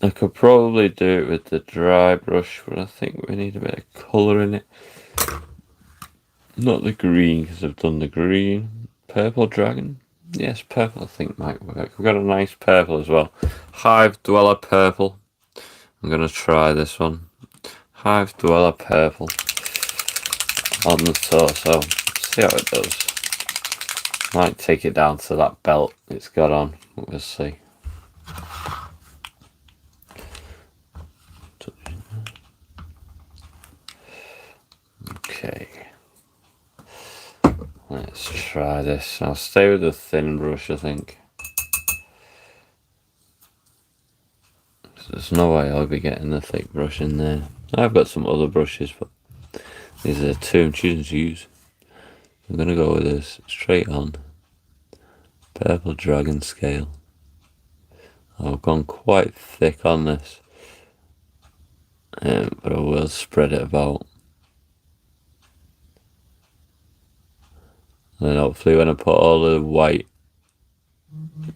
I could probably do it with the dry brush, but I think we need a bit of colour in it. Not the green, because I've done the green. Purple dragon? Yes, purple I think might work. We've got a nice purple as well. Hive Dweller purple. I'm going to try this one. Hive Dweller purple on the torso. See how it does. Might take it down to that belt it's got on. We'll see. Okay. Let's try this. I'll stay with the thin brush, I think. There's no way I'll be getting the thick brush in there. I've got some other brushes, but these are the two I'm choosing to use. I'm going to go with this straight on. Purple dragon scale. I've gone quite thick on this, but I will spread it about. And then hopefully when I put all the white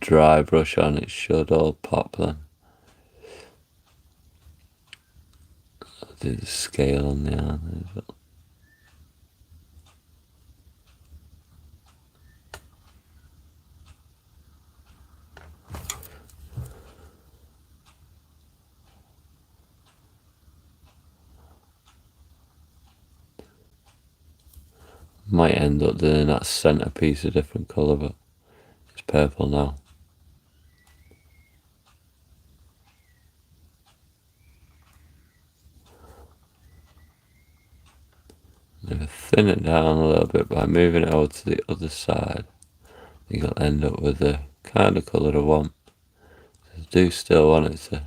dry brush on, it should all pop then. I'll do the scale on the arm as well. Might end up doing that centerpiece a different colour, but it's purple now. If I thin it down a little bit by moving it over to the other side, I think I'll end up with the kind of colour I want. I do still want it to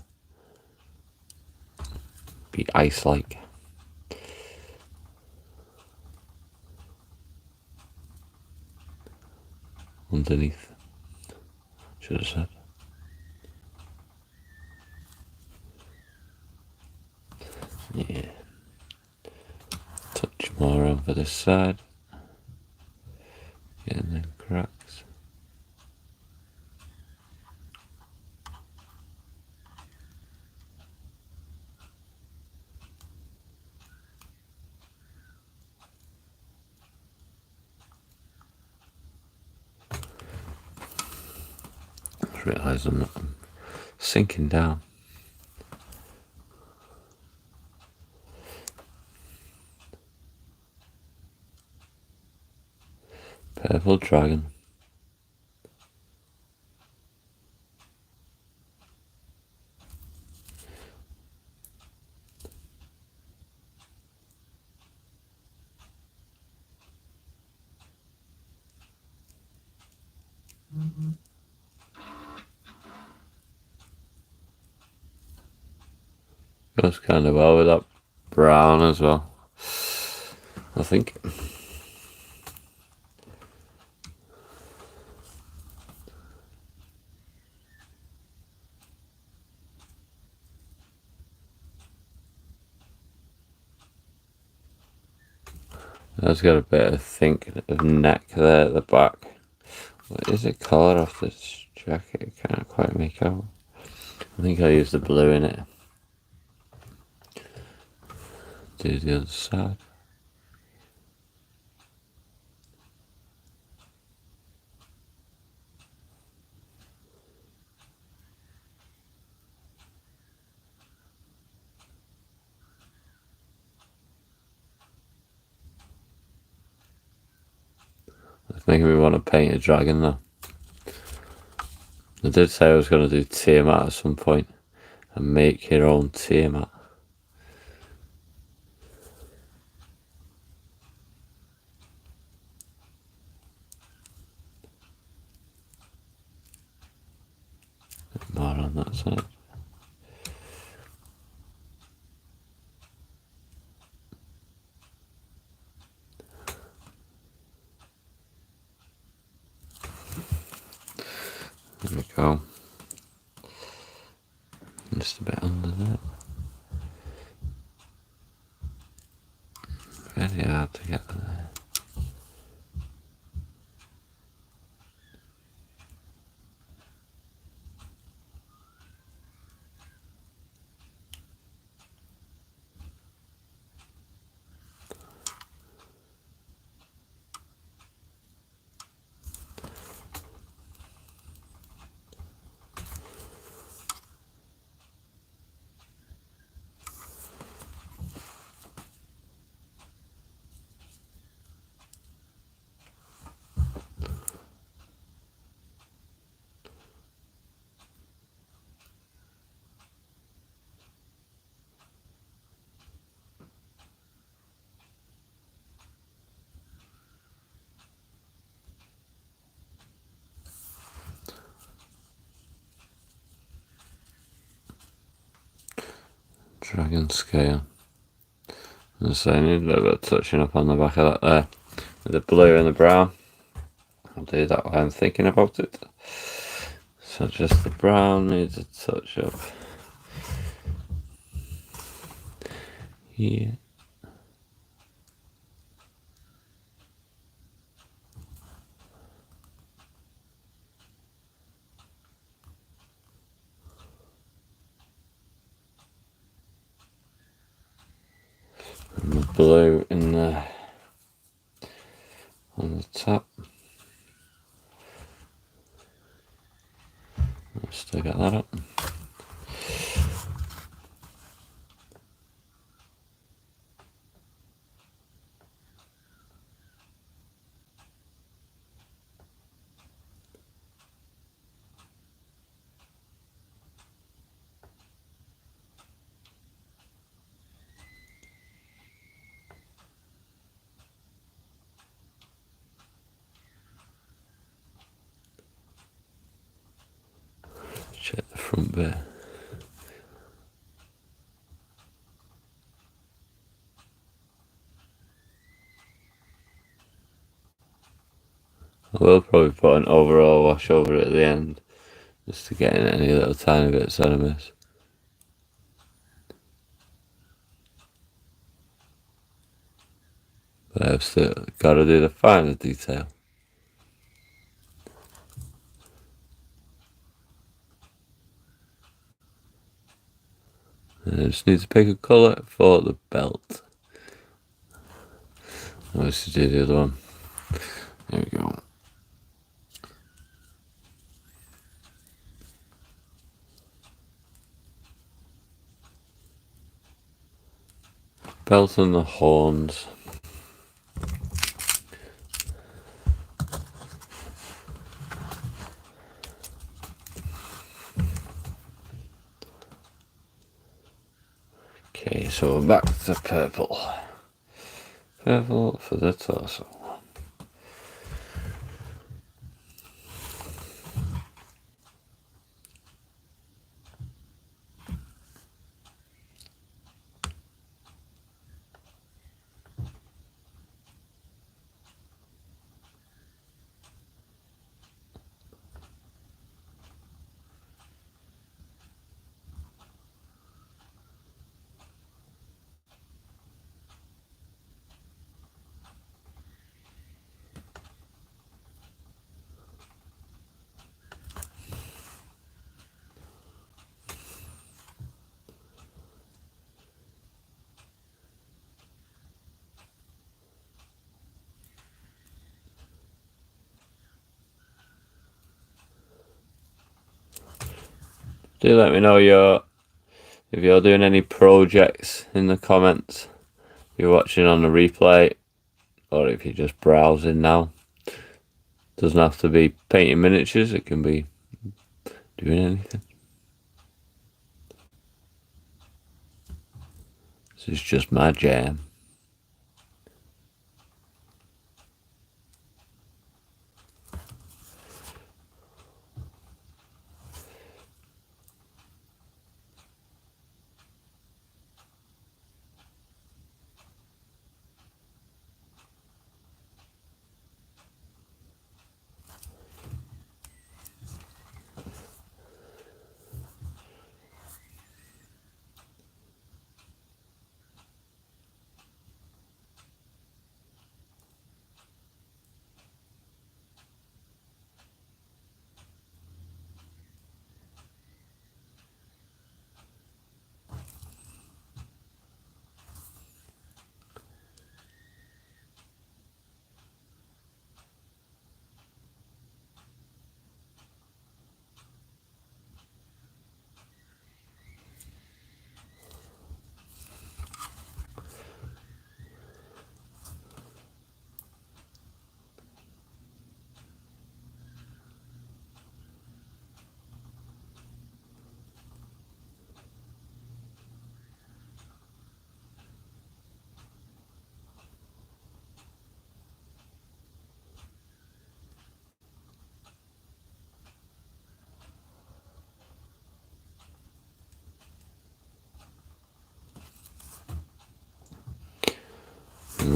be ice-like. Underneath, should have said. Yeah. Touch more over this side. Getting them cracks. I realise I'm sinking down. Purple dragon. Goes kind of well with that brown as well, I think. It's got a bit of neck there at the back. What is it colour off this jacket? I can't quite make out. I think I used the blue in it. Do the other side. It's making me want to paint a dragon now. I did say I was going to do Tiamat at some point and make your own Tiamat. More on that side. go. Just a bit under that. Very hard to get there. Dragon scale. As I need a little bit of touching up on the back of that there. With the blue and the brown. I'll do that while I'm thinking about it. So just the brown needs a touch up here. And the blue in the on the top. Still got that up. Check the front bit. I will probably put an overall wash over it at the end, just to get in any little tiny bits that I miss. But I've still got to do the finer detail. And I just need to pick a colour for the belt. Let's do the other one. There we go. Belt and the horns. Okay, so we're back to purple. Purple for the torso. Do let me know if you're doing any projects in the comments. If you're watching on the replay, or if you're just browsing now. Doesn't have to be painting miniatures, it can be doing anything. This is just my jam.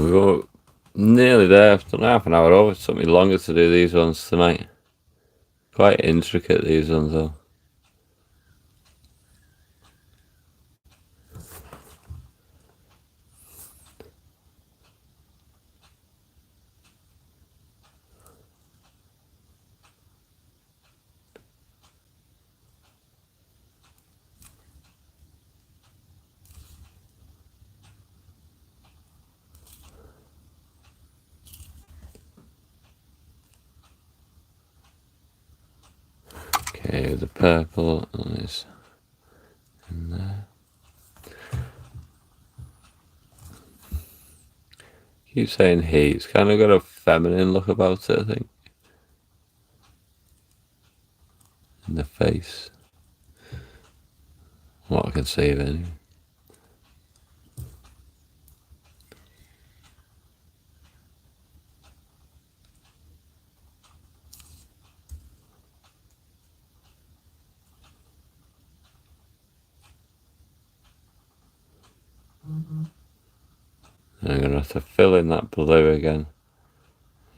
we got nearly there. I've done half an hour over. It took me longer to do these ones tonight. Quite intricate, these ones though. Okay, the purple is in there. Keep saying he. It's kind of got a feminine look about it, I think. In the face. What I can see of it anyway. I'm going to have to fill in that blue again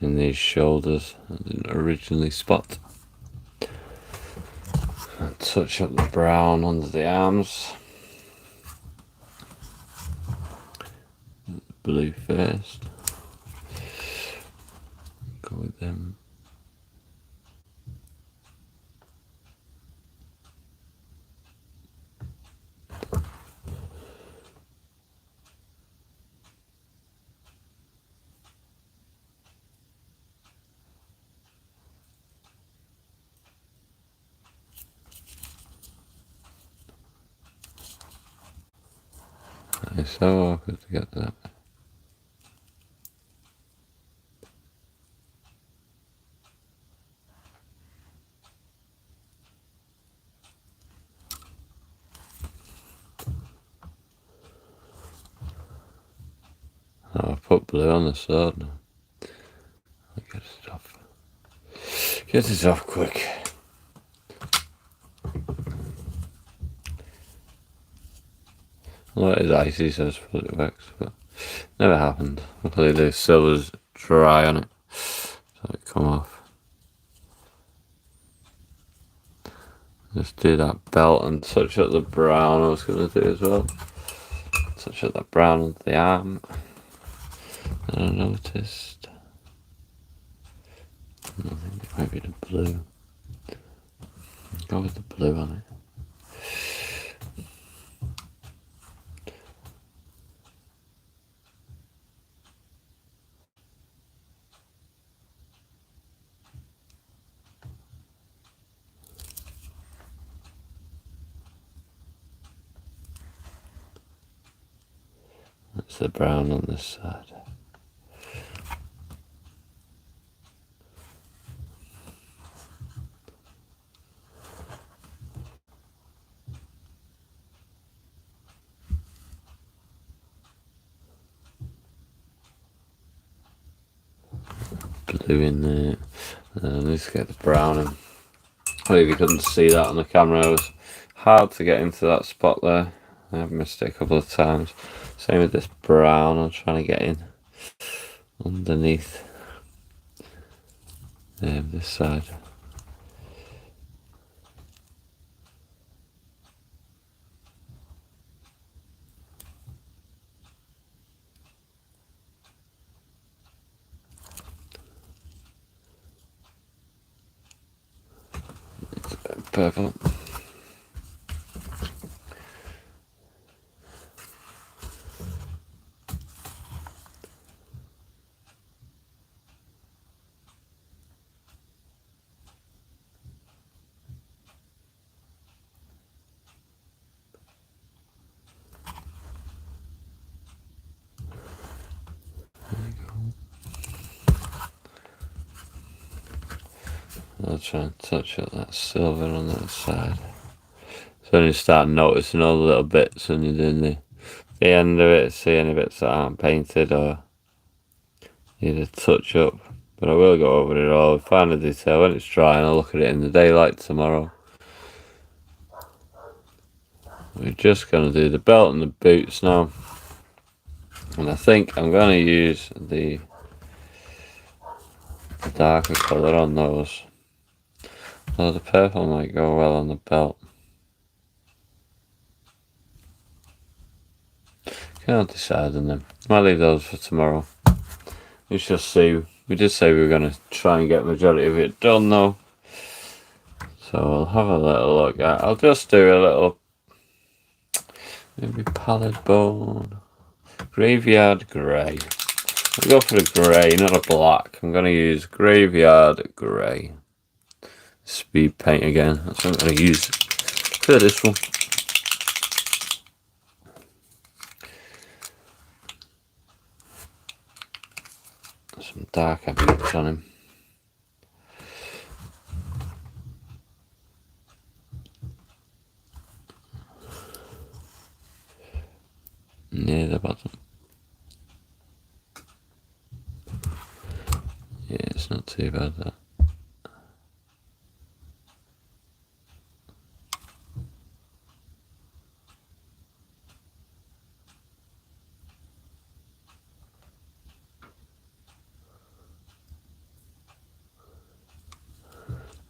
in these shoulders I didn't originally spot. And touch up the brown under the arms. Blue first. Go with them. It's so awkward to get that. Oh, I've put blue on the sword now. I'll get it off. Get it off quick. Well, it is icy, so I suppose it works, but never happened. Luckily the silver's dry on it, so it come off. Just do that belt and touch up the brown I was going to do as well. Touch up that brown on the arm. And I noticed, I think it might be the blue. Go with the blue on it. That's the brown on this side. Blue in there. And I need to get the brown in. Well, if you couldn't see that on the camera, it was hard to get into that spot there. I've missed it a couple of times. Same with this brown, I'm trying to get in underneath this side. Purple. I'll try and touch up that silver on that side. So you start noticing all the little bits when you're doing the end of it, see any bits that aren't painted or need a touch up. But I will go over it all, find the detail when it's dry, and I'll look at it in the daylight tomorrow. We're just going to do the belt and the boots now. And I think I'm going to use the darker colour on those. Although the purple might go well on the belt. Can't decide on them. Might leave those for tomorrow. Let's just see. We did say we were going to try and get the majority of it done though. So I'll have a little look at. I'll just do a little, maybe pallid bone, graveyard grey. I'll go for the grey, not a black. I'm going to use graveyard grey. Speed paint again. That's what I'm going to use for this one. Some darker bits on him. Near the bottom. Yeah, it's not too bad that.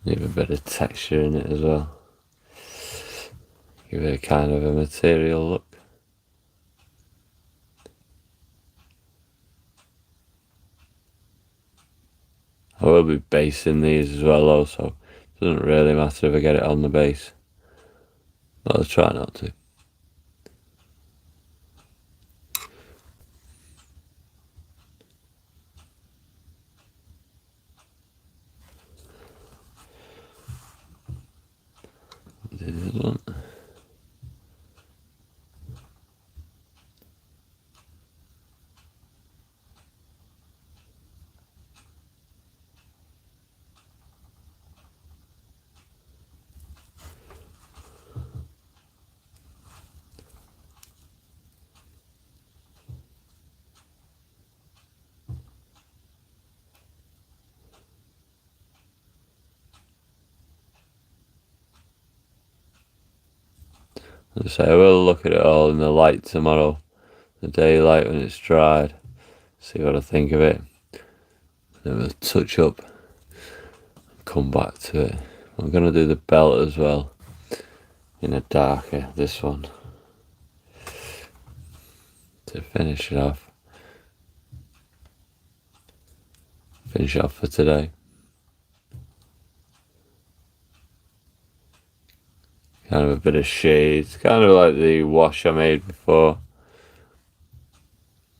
Leave a bit of texture in it as well. Give it a kind of a material look. I will be basing these as well though, so it doesn't really matter if I get it on the base. But I'll try not to. This one. As I say, I will look at it all in the light tomorrow, the daylight when it's dried, see what I think of it. Then we'll touch up and come back to it. I'm going to do the belt as well in a darker, this one, to finish it off. Finish off for today. Kind of a bit of shades, kind of like the wash I made before.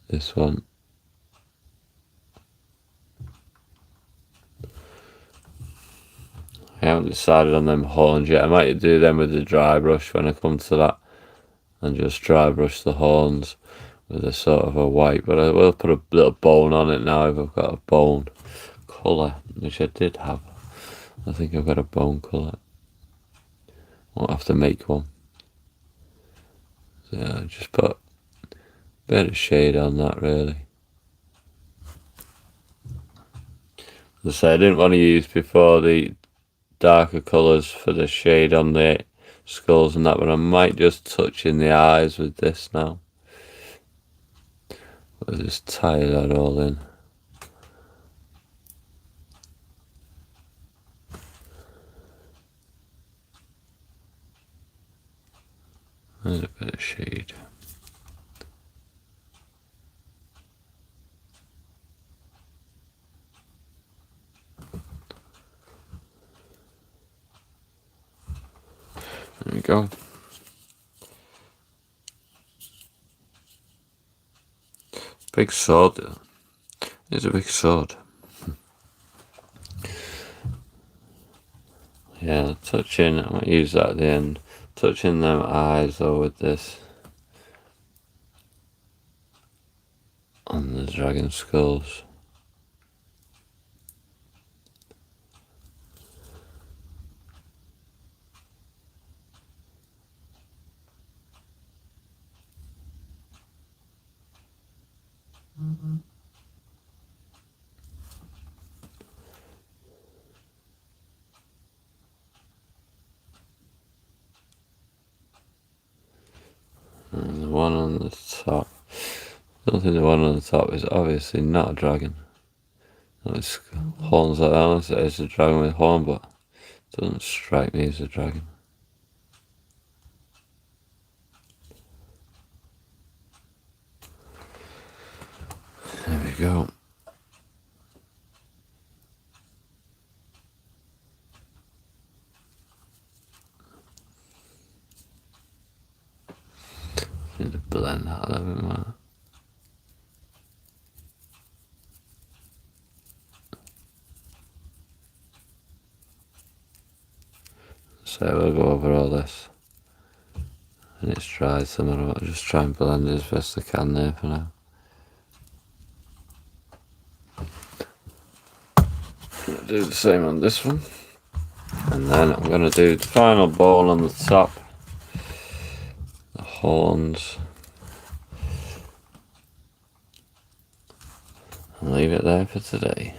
This one. I haven't decided on them horns yet. I might do them with the dry brush when I come to that, and just dry brush the horns with a sort of a white, but I will put a little bone on it now if I've got a bone colour, which I did have. I think I've got a bone colour. Won't have to make one. So yeah, just put a bit of shade on that really. As I say, I didn't want to use before the darker colours for the shade on the skulls and that, but I might just touch in the eyes with this now. I'll just tie that all in. And a bit of shade. There we go. Big sword. It's a big sword. Yeah, touching, I might use that at the end. Touching them eyes though with this on the dragon skulls. And the one on the top. don't think the one on the top is obviously not a dragon. It's horns like that, unless it is a dragon with horn, but it doesn't strike me as a dragon. There we go. Need to blend that a little bit more. So we'll go over all this. And it's dried somewhere. I'll just try and blend it as best I can there for now. I'll do the same on this one. And then I'm going to do the final ball on the top. The horns. And leave it there for today.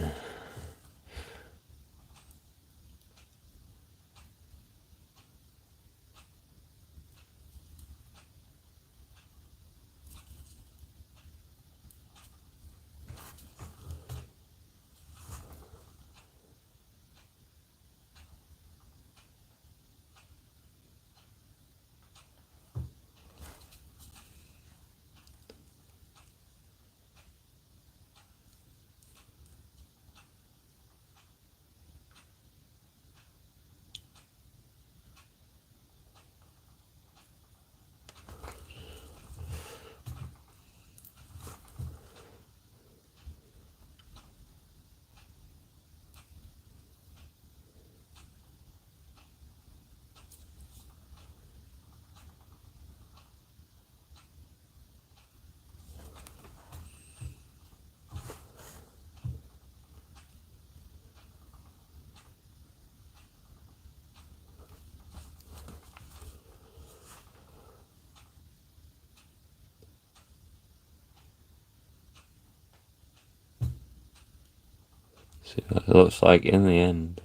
See what it looks like in the end.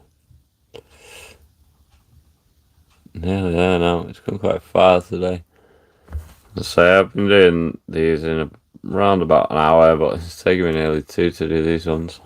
Nearly there now. It's come quite far today. Let's say I've been doing these in around about an hour, but it's taken me nearly 2 to do these ones.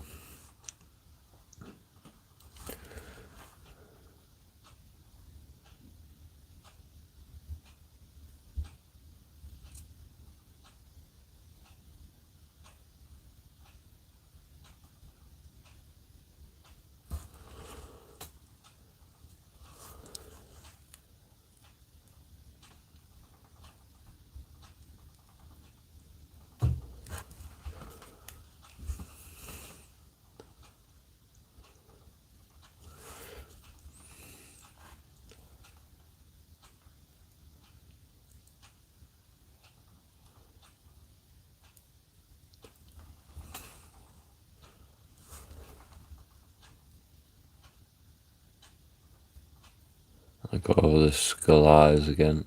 I'll go over the skull eyes again.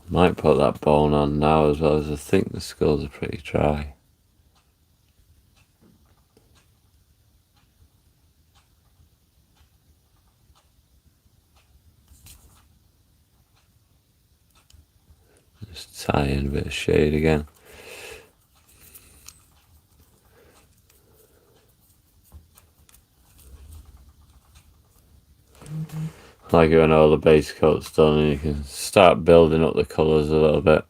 Might put that bone on now as well, as I think the skulls are pretty dry. Just tie in a bit of shade again. Like it when all the base coat's done and you can start building up the colours a little bit.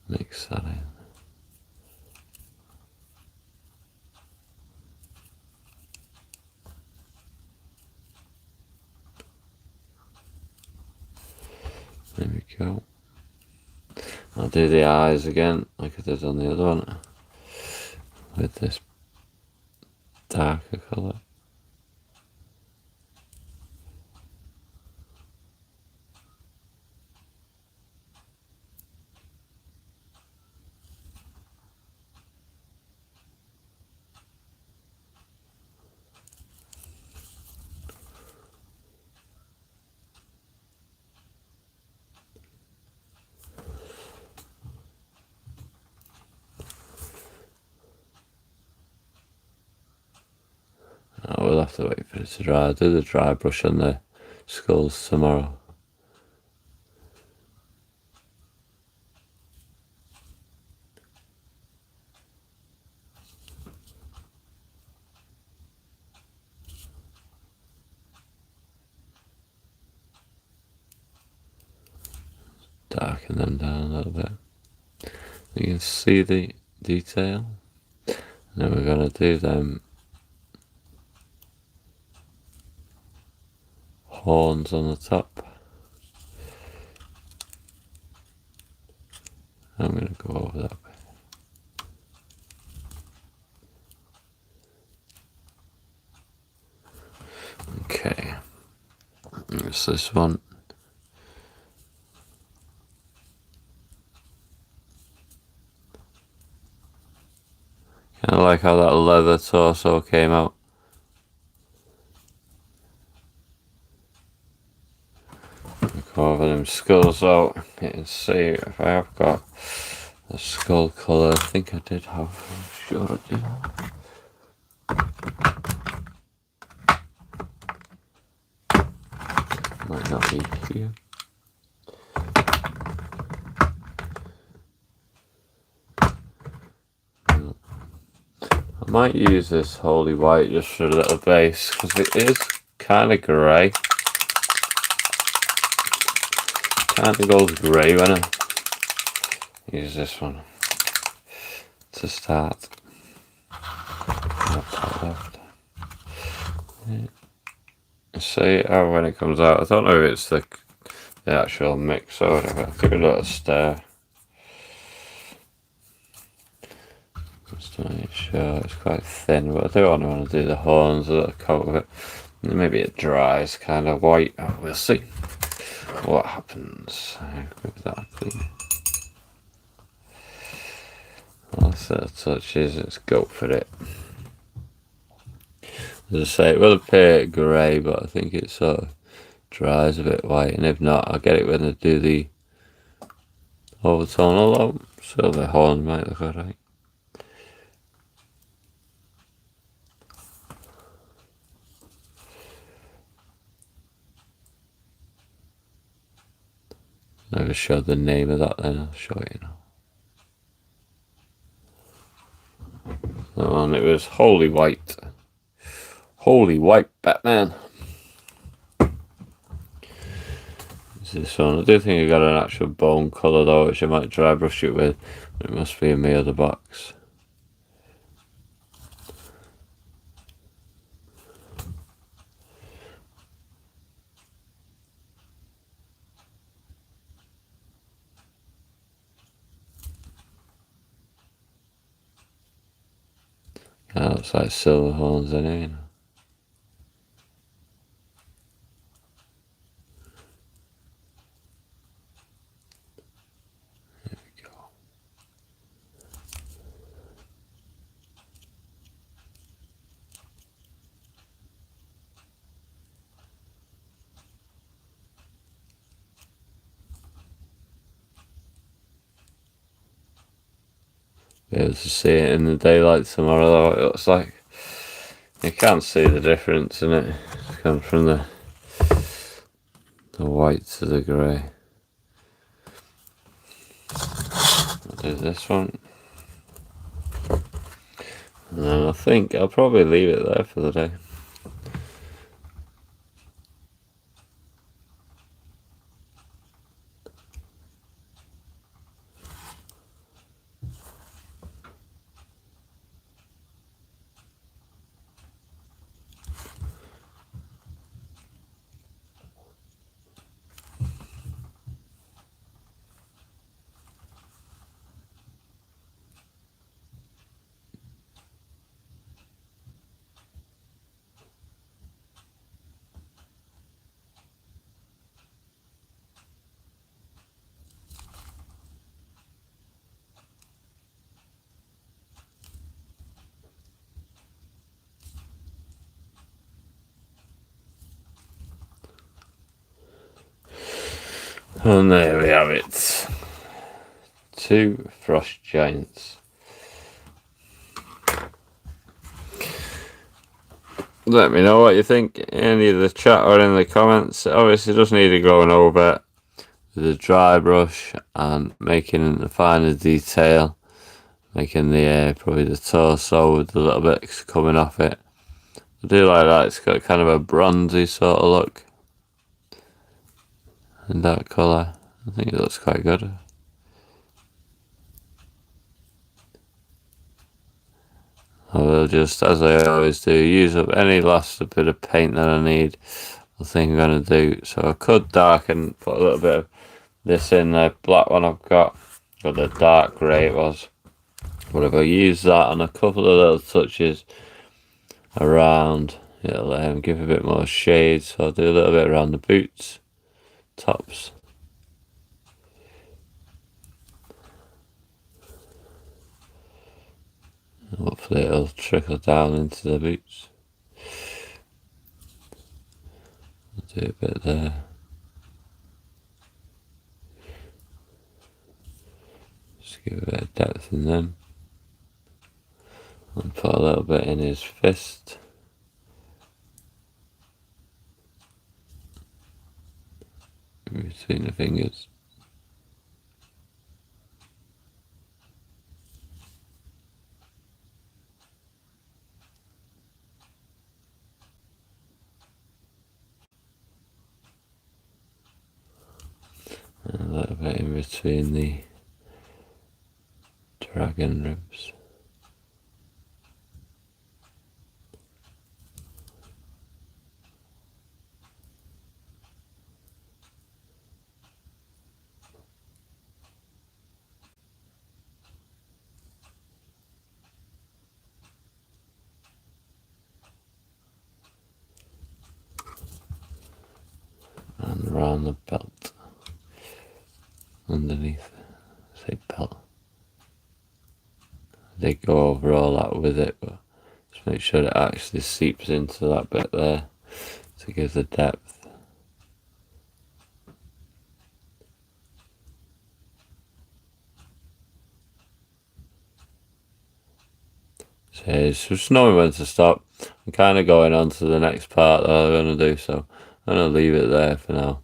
Mix that in. There we go. I'll do the eyes again like I did on the other one with this darker colour. We'll have to wait for it to dry. I'll do the dry brush on the skulls tomorrow. darken them down a little bit. You can see the detail. And then we're going to do them horns on the top. I'm going to go over that bit. Okay, it's this one. Kind of like how that leather torso came out. Go over them skulls out. You can see if I have got the skull colour. I think I did have. I'm sure I did. Might not be here. I might use this holy white just for a little base because it is kind of grey. Kind of goes grey when I use this one to start. See how when it comes out, I don't know if it's the actual mix or whatever. I'll give it a little stir. Just to make sure it's quite thin, but I do want to do the horns, a little coat of it. And maybe it dries kind of white. Oh, we'll see what happens with that thing. Last set of touches, let's go for it. As I say, it will appear grey, but I think it sort of dries a bit white, and if not, I'll get it when I do the overtone, although silver horn might look alright. Never showed the name of that, then I'll show you now. That one, it was Holy White. Holy White Batman. This one, I do think I got an actual bone colour though, which I might dry brush it with. It must be in my other box. That looks like silver horns anyway. You know. There we go. Be able to see it in the daylight tomorrow though, it looks like. You can't see the difference in it. It's gone from the white to the grey. I'll do this one. And then I think I'll probably leave it there for the day. And there we have it. 2 frost giants. Let me know what you think in either the chat or in the comments. Obviously, just need to go over with a dry brush and making the finer detail, making the probably the torso with a little bit coming off it. I do like that. It's got kind of a bronzy sort of look. And that colour, I think it looks quite good. I will just, as I always do, use up any last bit of paint that I need. I think I'm going to do. So I could darken, put a little bit of this in the black one I've got the dark grey it was. But if I use that on a couple of little touches around, it'll give a bit more shade. So I'll do a little bit around the boots, tops. Hopefully it'll trickle down into the boots. I'll do a bit there. Just give a bit of depth in them. And put a little bit in his fist. In between the fingers. And a little bit in between the dragon ribs. And around the belt. Underneath, say belt. I did go over all that with it, but just make sure it actually seeps into that bit there to give the depth. So it's just knowing when to stop. I'm kind of going on to the next part that I'm going to do, so I'm going to leave it there for now.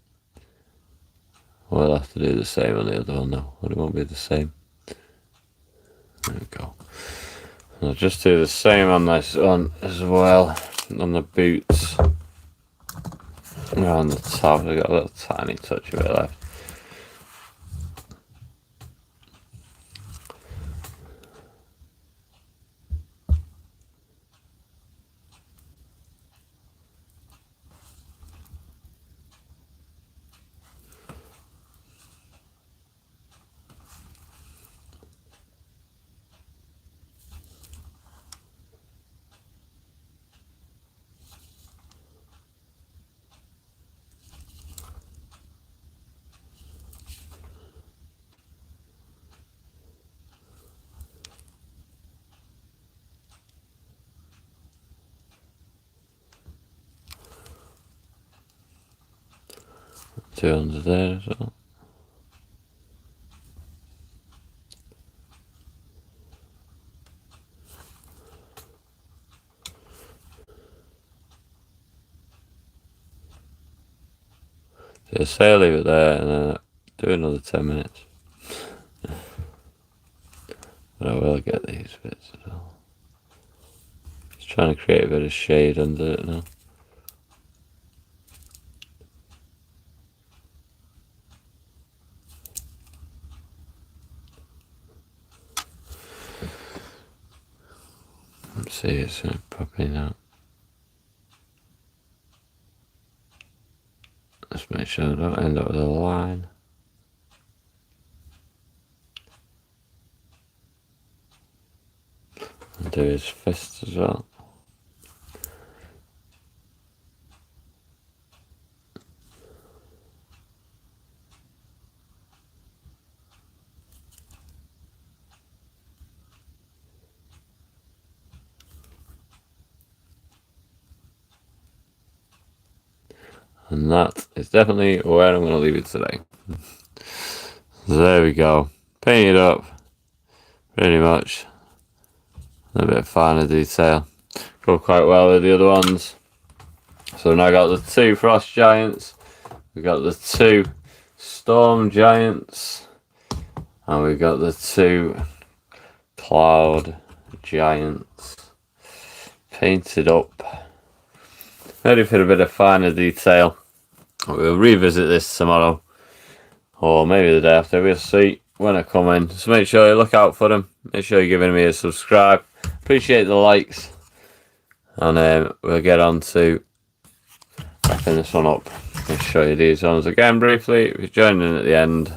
We'll have to do the same on the other one though, but it won't be the same. There we go. And I'll just do the same on this one as well, on the boots. Around the top, I've got a little tiny touch of it left. Two under there as well. So say I'll leave it there and then do another 10 minutes. But I will get these bits as well. Just trying to create a bit of shade under it now. Let's see, it's popping out. Let's make sure I don't end up with a line. And do his fist as well. And that is definitely where I'm going to leave it today. So there we go. Paint it up. Pretty much. A bit of finer detail. Go quite well with the other ones. So now I got the two frost giants. We got the two storm giants. And we got the two cloud giants. Painted up. Ready for a bit of finer detail. We'll revisit this tomorrow or maybe the day after. We'll see when I come in. So make sure you look out for them. Make sure you're giving me a subscribe. Appreciate the likes, and we'll get on to wrapping this one up. I'll show you these ones again briefly. If you're joining at the end,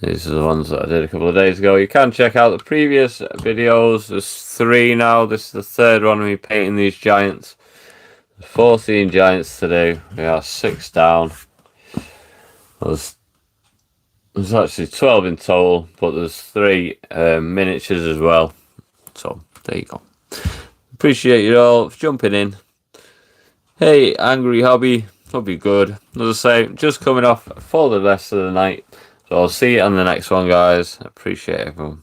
these are the ones that I did a couple of days ago. You can check out the previous videos. There's 3 now. This is the 3rd one of me painting these giants. There's 14 giants to do. We are 6 down. There's actually 12 in total, but there's 3 miniatures as well. So there you go. Appreciate you all for jumping in. Hey, Angry Hobby. Hope you're good. As I say, just coming off for the rest of the night. So I'll see you on the next one, guys. Appreciate everyone.